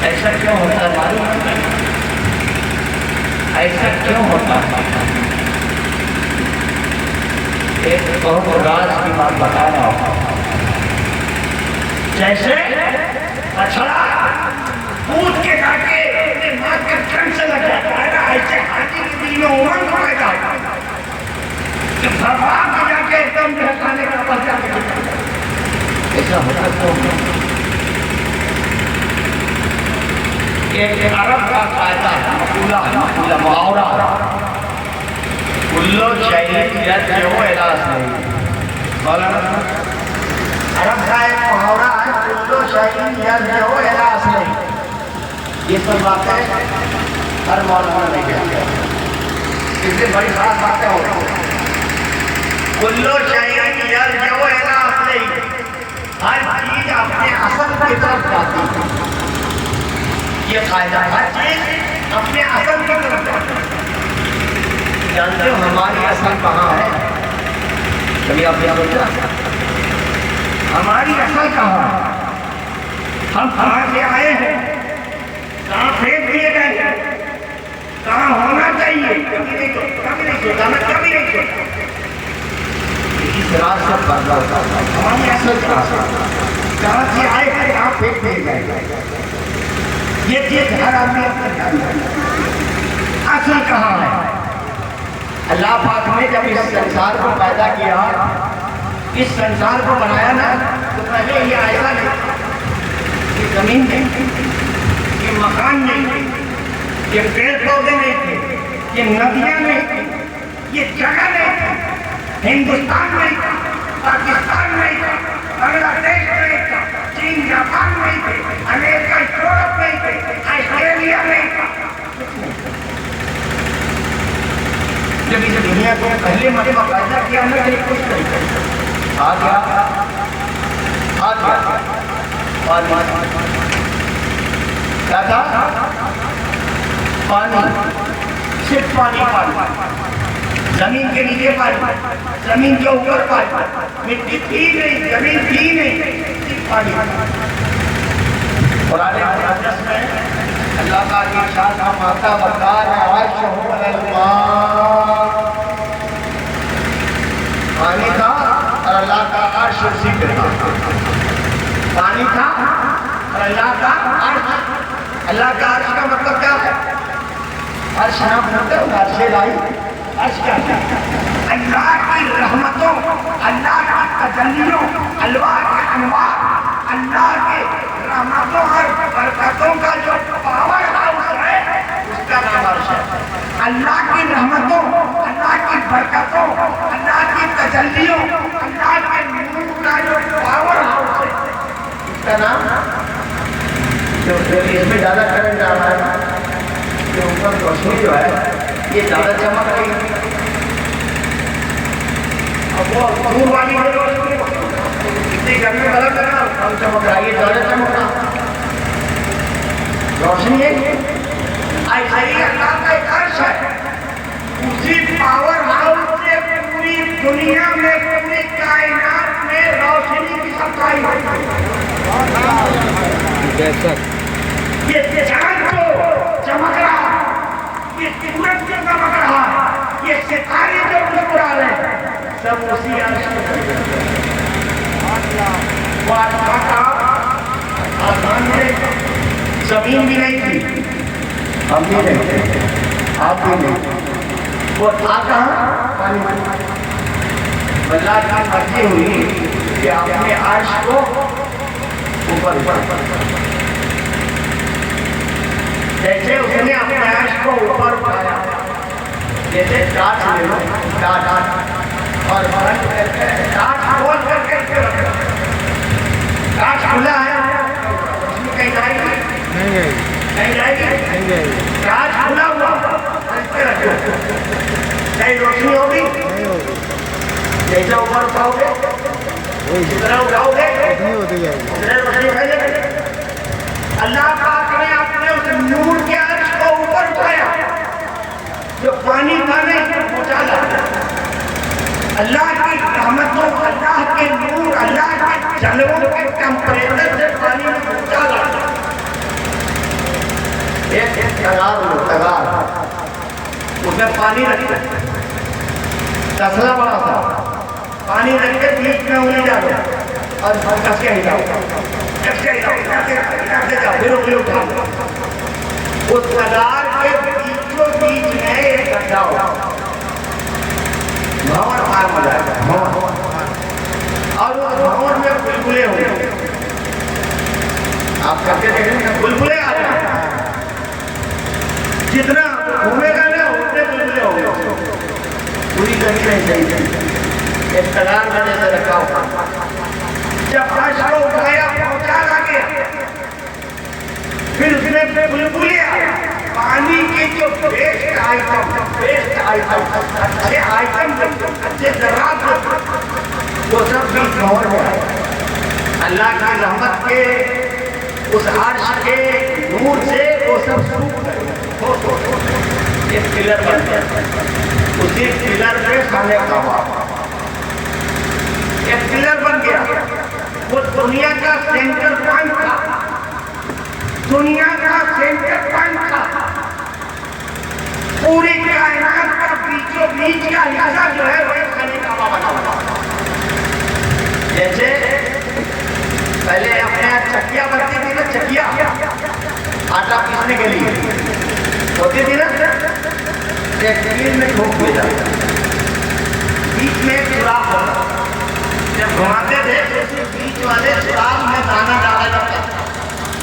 ایسا کیوں ہوتا ہے معلوم ہے؟ ایسا کیوں ہوتا ہے؟ ایک بہت راز کی بات بتا رہا ہوں۔ جیسے بچڑا کود کے جا کے اپنے ماں کے ٹھنڈ سے لگ جاتا ہے نا، ایسے حاجی کے دل میں امنگ پیدا ہوتا ہے کہ بھگوان کو جا کے ایک دم کھانے کا پاس جا کے ایسا ہوتا تو ایک عرب کا قاعدہ مقولہ محاورہ کلو شیء یرجع الی اصلہ، عرب کا ایک محاورہ ہے کلو شیء یرجع الی اصلہ۔ یہ سب باتیں ہر مولانا نہیں کہتے، اس سے بڑی خاص باتیں ہوتی ہیں۔ کلو شیء یرجع الی اصلہ، ہر چیز اپنے اصل کی طرف جاتی ہے، یہ قاعدہ ہر چیز اپنے اصل کی طرف جاتی ہے۔ جانتے ہو ہماری اصل کہاں ہے؟ کبھی آپ نے سوچا ہماری اصل کہاں ہے؟ ہم کہاں سے آئے ہیں؟ کہاں پھینک دیے گئے ہیں؟ کہاں ہونا چاہیے؟ کبھی نہیں سوچا، میں کبھی نہیں سوچا۔ اس راز سے پردہ ہوتا ہے ہماری اصل کہاں سے آئے ہیں، کہاں پھینک دیے گئے؟ یہ چیز ہر آدمی اپنے دھیان میں، اصل کہاں ہے؟ اللہ پاک نے جب اس سنسار کو پیدا کیا، اس سنسار کو بنایا نا، تو پہلے یہ ایسا نہیں، یہ زمین نہیں، یہ مکان نہیں، یہ پیڑ پودے نہیں تھے، یہ ندیاں نہیں تھی، یہ جگہ نہیں تھی، ہندوستان نہیں تھا، پاکستان نہیں تھا، بنگلہ دیش نہیں تھا، چین جاپان نہیں تھے، امریکہ یورپ نہیں تھے، آسٹریلیا نہیں تھا۔ جب اس دنیا کو پہلے مرتبہ پیدا کیا نا کہ کچھ نہیں آ گیا کیا تھا؟ پانی، صرف پانی، زمین کے نیچے پانی، زمین کے اوپر پانی، مٹی تھی نہیں، زمین تھی نہیں، صرف پانی۔ قرآن مقدس میں اللہ کا ارشاد فرماتا وَكَانَ عَرْشُهُ عَلَى الْمَاءِ، پانی تھا اور اللہ کا عرش اسی پہ تھا، پانی تھا اور اللہ کا عرش۔ اللہ کا عرش کا مطلب کیا ہے؟ عرش نام ہوتا ہے عرش الہی، عرش کیا ہے؟ اللہ کی رحمتوں، اللہ کی تجلیوں، اللہ کے انوار، اللہ کے رحمتوں اور برکتوں کا جو پاور ہاؤس ہے اس کا نام عرش ہے۔ اللہ کی رحمتوں، اللہ کی برکتوں، اللہ کی تجلیوں، اللہ کے نور کا جو پاور ہاؤس ہے اس کا نام، اس میں زیادہ کرنٹ آ رہا ہے کہ اوپر روشنی جو ہے یہ زیادہ چمک رہی ہے، اب وہ دور والی اتنی گرمی غلط ہے نا، کم چمک رہا ہے، یہ زیادہ چمک رہا روشنی ہے۔ ایسا ہی اللہ کا ایک عرش ہے، اسی پاور ہاؤس سے پوری دنیا میں، پوری کائنات میں روشنی کی سپلائی ہوتی ہے۔ یہ چاند جو چمک رہا، یہ سورج جو چمک رہا، یہ ستارے جو مسکرا رہے سب اسی عرش میں۔ وہ آسمان میں زمین بھی نہیں تھی، ہم بھی نہیں تھے، آپ بھی نہیں تھے، وہ تھا کہاں؟ پانی میں۔ اللہ کی مرضی ہوئی کہ اپنے عرش کو اوپر جیسے اس نے اپنے عرش کو اوپر اٹھایا، جیسے ٹارچ لے لو، ٹارچ اور بند کر کے ٹارچ کھول کر کے رکھو، ٹارچ کھلا ہے اس میں کہیں جائے گی؟ نہیں جائے گی، ٹارچ کھلا ہوا بند کے رکھو، کہیں روشنی ہوگی؟ جیسے اوپر اٹھاؤ گے جتنا اٹھاؤ گے اتنی روشنی پھیلے گی۔ اللہ پاک نے اپنے اس نور کے عرش کو اوپر اٹھایا جو پانی کا نہیں پہنچا لاتا. اللہ کی رحمتوں، اللہ کے نور، اللہ کے جلووں کے ٹمپریچر سے پانی میں پہنچا لاتا. ایک تغار اس میں پانی رکھتے، تسلا بڑا تھا، پانی رکھ کے بیچ میں انہیں ڈالو اور کس کے ہلاؤ، کس کے ہلاؤ، پھر انہیں اٹھاؤ. اس تغار کے بیچوں بیچ میں ایک گڈھا ہو، بھور مار مجھا ہے، اور اس بھور میں بلبلے ہوئے. آپ کر کے دیکھیں بلبلے آ رہے ہیں، جتنا گھومے گا نا اتنے بلبلے ہو گئے. پوری کمی نہیں چاہیے، ایک تغار میں جیسے رکھا ہوگا. جب فرش کو اٹھایا پہنچا لاگے، پھر اس میں بلبلے آیا. پانی کی جو بیسٹ آئٹم اچھے آئٹم اچھے ذرات وہ سب بھی بھور گیا. اللہ کی رحمت کے اس عرش کے نور سے وہ سب سوکھ گئے. ایک پلر بن گیا، اسی پلر پہ کھانے کا ہوا. ایک پلر بن گیا، وہ دنیا کا سینٹر پوائنٹ تھا، دنیا کا سینٹر پوائنٹ تھا. پوری کائنات کا بیچوں بیچ کا حصہ جو ہے وہ ایک کھانے کا ہوا بنا ہوا. جیسے پہلے اپنے یہاں چکیا بنتی تھی نا، چکیا آٹا پیسنے کے لیے ہوتی تھی نا، ایک تیر میں ٹھوک دیا جاتا، بیچ میں ایک سوراخ ہوتا. جب گھماتے تھے تو اس بیچ والے سوراخ میں دانا ڈالا جاتا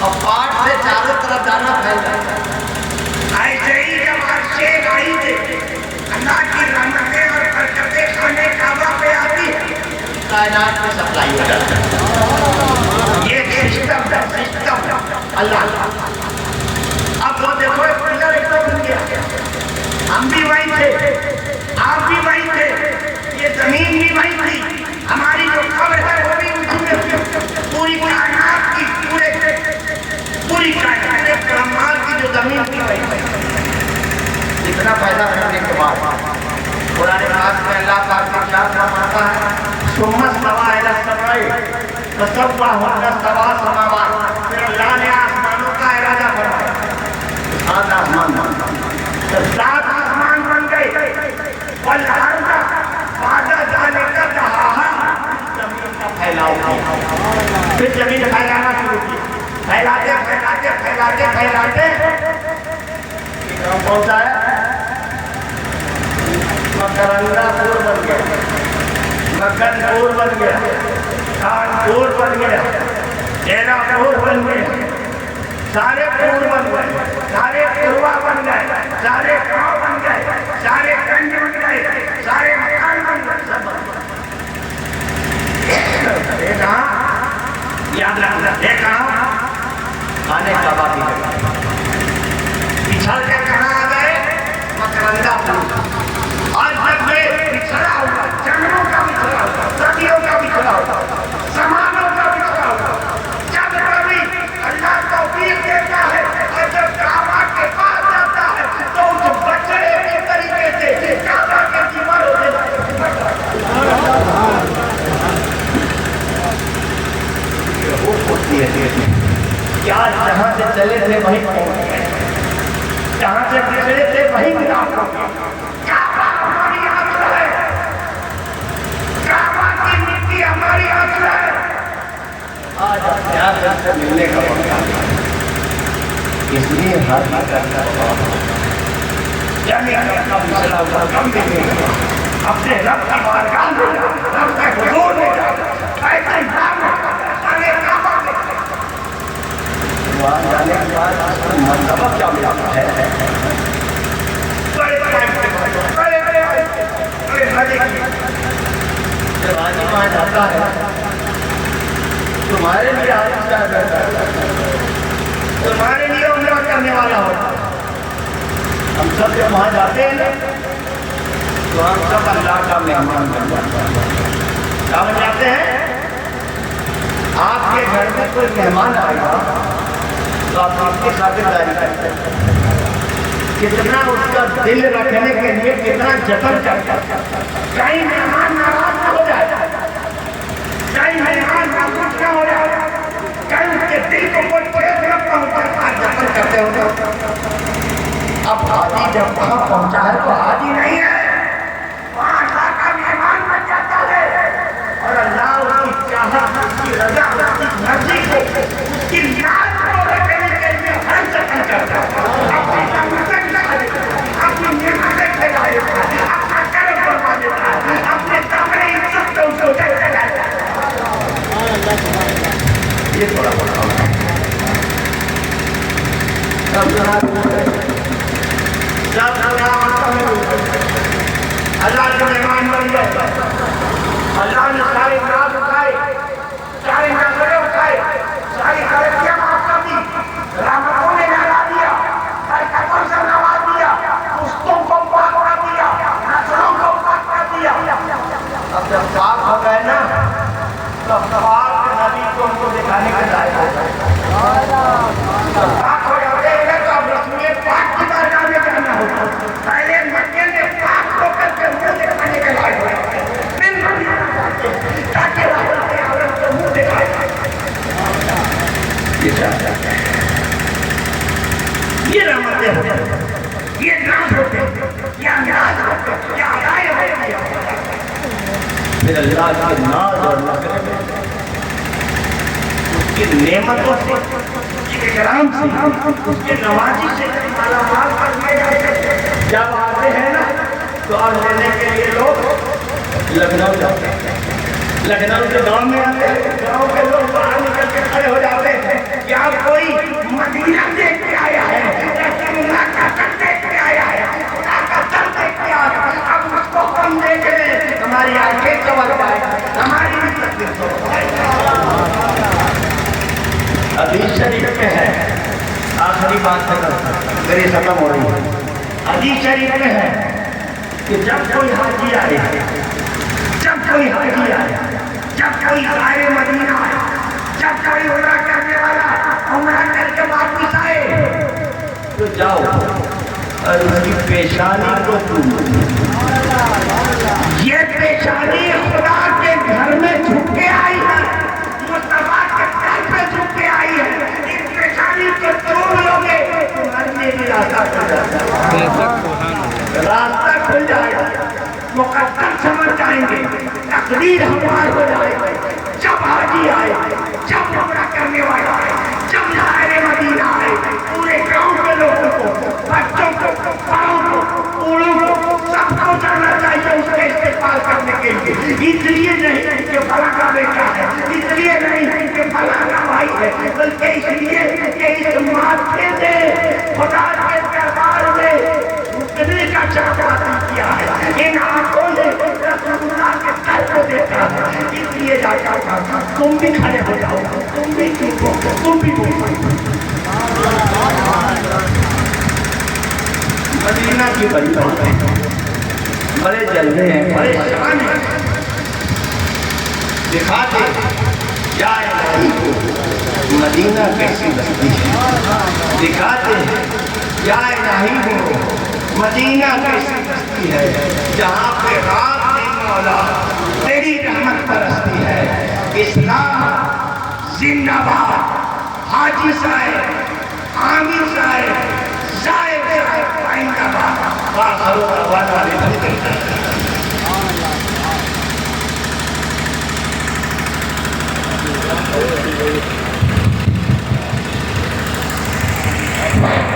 اور پاٹ سے چاروں طرف دانا پھیل جاتا. ایسے ہی جب عرشے آئی تھے، اللہ کی رحمتیں اور برکتیں کھانے کعبہ پہ آتی، کائنات میں سپلائی ہو جاتا. یہ سسٹم اللہ. اب وہ دیکھو ایک پلر ایک تو بن گیا، ہم بھی وہیں تھے، آپ بھی وہیں تھے، یہ زمین بھی وہیں تھی، ہماری جو قبر ہے وہ بھی اسی میں. پوری کائنات کی پوری کائنات برہمانڈ کی جو زمین تھی وہیں تھی. اتنا پیدا کرنے کے بعد قرآن پاک میں اللہ پاک کا کیا فرماتا ہے؟ ثم استوى إلى السماء فسواهن سبع سماوات. پھر اللہ نے آسمانوں کا ارادہ فرمایا، 7 آسمان بن گئے، 7 آسمان بن گئے. والارض بعد ذلك دحاها، زمین کا پھیلاؤ کیا، پھر زمین پھیلانا شروع کی، پھیلاتے پھیلاتے پھیلاتے پھیلاتے پہنچا ہے مکرندہ پور بن گیا، مکن پور بن گیا، خان پور بن گیا، اینا پور بن گیا، سارے پور بن گئے، سارے پوروا بن گئے، سارے گاؤں بن گئے، سارے گنج بن گئے، سارے مکان بن گئے، سب بن گئے. کہاں یاد رکھنا، کہاں کھانے کا باقی ہے. پچھڑ کے کہاں آ گئے؟ مکرندہ پور. آج تک میں بچھڑا ہوا، جنگلوں کا بچھڑا ہوا، صدیوں کا بچھڑا ہوا، زمانوں کا بچھڑا ہوا. جب کبھی اللہ توفیق دیتا ہے اور جب کعبہ کے پاس جاتا ہے تو اس بچڑے کے طریقے سے کعبہ کے دیوار ہو جاتا ہے. کیا جہاں سے چلے تھے وہیں پہنچ گئے، جہاں سے گزرے تھے وہیں ملا. کعبہ ہماری آنکھ ہے، کعبہ کی مٹی ہماری آنکھ ہے. آج پیار سے ملنے کا موقع ہے، اس لیے ہر یعنی کم بھی اپنے رب کی بارگاہ میں رب کے حضور میں ایسے نام ارے کعبہ وہاں جانے کے بعد مرتبہ کیا ملا ہے. جب آدمی وہاں جاتا ہے تمہارے لیے آدمی کیا کرتا ہے؟ تمہارے لیے عمرہ کرنے والا ہوتا ہے. ہم سب جب وہاں جاتے ہیں نا تو ہم سب اللہ کا مہمان بن جاتے ہیں. کیا بن جاتے ہیں؟ آپ کے گھر میں کوئی مہمان آئے گا کی خاطرداری کرتا ہے، کتنا اس کا دل رکھنے کے لیے کتنا جتن کرتا ہے. کہیں مہمان ناراض نہ ہو جائے، کہیں مہمان ناراض نہ ہو جائے، کہیں اس کے دل کو کوئی ٹھیس نہ پہنچے، جتن کرتے ہوتے. اب حاجی جب وہاں پہنچا ہے تو حاجی نہیں ہے، وہاں اللہ کا مہمان بن جاتا ہے. اور اللہ اس کی چاہت، اس کی رضا، اس کی مرضی کو، اس کی ناز کو رکھنے کے لیے ہر جتن کرتا ہے. اپنی نعمتیں کھلا دیتا ہے، اپنی نعمتیں کھلا دیتا ہے، اپنا کرم فرما دیتا ہے، اپنے سامنے عزت کو اس کو دیتا ہے. یہ تھوڑا بڑا ہوتا ہے. اللہ کے مہمان بن گئے. اللہ نے ساری ناز اٹھائی، ساری نظریں اٹھائی، ساری غلطیاں معاف کر دی، رحمتوں نے نہلا دیا، برکتوں سے نواز دیا، پشتوں کو پاک کر دیا، نسلوں کو پاک کر دیا. اب جب پاک ہو گئے نا تو پاک نبی کو ان کو دکھانے کے لائق ہو گئے. پاک ہو جاتے ہیں تو اب رسمیت پاک کی بارگاہ میں کرنا ہوگا. پہلے مکے میں پاک ہو کر کے منہ دکھانے کے لائق ہو جاتے ہیں، تاکہ عورت کو منہ دکھائے. یہ رحمتیں ہوتے ہیں، یہ ناز ہوتے ہیں، یہ انداز ہوتے ہیں، یہ ادائیں ہوتی ہیں. پھر اللہ کی ناز اور نظریں میں اس کی نعمتوں سے، اس کے اکرام سے، اس کے نوازی سے مالا مال کر دیے جاتے ہیں. جب آتے ہیں نا تو اور لینے کے لیے لوگ لکھنؤ جاتے ہیں، لکھنؤ کے گاؤں میں آتے ہیں، گاؤں کے لوگ باہر نکل کے کھڑے ہو جاتے ہیں. کیا کوئی مدینہ دیکھ کے آیا ہے، رسول اللہ کا در دیکھ کے آیا ہے، خدا کا در دیکھ کے آیا ہے. اب اس کو ہم دیکھ لیں، ہماری آنکھیں چمک جائیں، ہماری بھی تکلیف ہو جائے. حدیث شریف میں ہے، آخری بات میری ختم ہو رہی ہے. حدیث شریف میں ہے کہ جب کوئی حاجی آئے، جب کوئی حاجی آئے، جب کوئی غیر مدینہ آئے، جب کوئی عمرہ کرنے والا عمرہ کر کے واپس آئے تو جاؤ اور اس کی پیشانی کو چومو. یہ پیشانی خدا کے گھر میں جھک کے آئی ہے، مصطفیٰ کے گھر میں جھک کے آئی ہے. اس پیشانی کو چوم لو گے تمہارے لیے بھی راستہ کھل جائے گا، راستہ کھل جائے گا، مقدر سمجھ جائیں گے، تقدیر ہموار ہو جائے گا. جب حاجی آئے، جب عمرہ کرنے والا آئے، جب ظاہر مدینہ آئے، پورے گاؤں کے لوگوں کو، بچوں کو، بڑوں کو، بوڑھوں کو، سب کو جانا چاہیے اس کے استقبال کرنے کے لیے. اس لیے نہیں کہ فلاں کا بیٹا ہے، اس لیے نہیں کہ فلاں کا بھائی ہے، بلکہ اس لیے کہ اس ماتھے نے خدا کے دربار میں جھکنے کا چاہتا کیا ہے. ان آنکھوں نے رسول اللہ کے سر کو دیکھا ہے. اس لیے جاتا تھا تم بھی کھڑے ہو جاؤ، تم بھی چوکو، تم بھی بولو. مدینہ کی بڑی بات ہے، بڑے جلوے ہیں، بڑے شان ہیں. دکھاتے یا الہی کو مدینہ کیسی بستی ہے، دکھاتے یا الہی کو مدینہ کیسی بستی ہے جہاں پہ رات دن مولا تیری رحمت برستی ہے. اسلام زندہ باد. حاجی صاحب، عامر صاحب، زائد صاحب، آئندہ باد.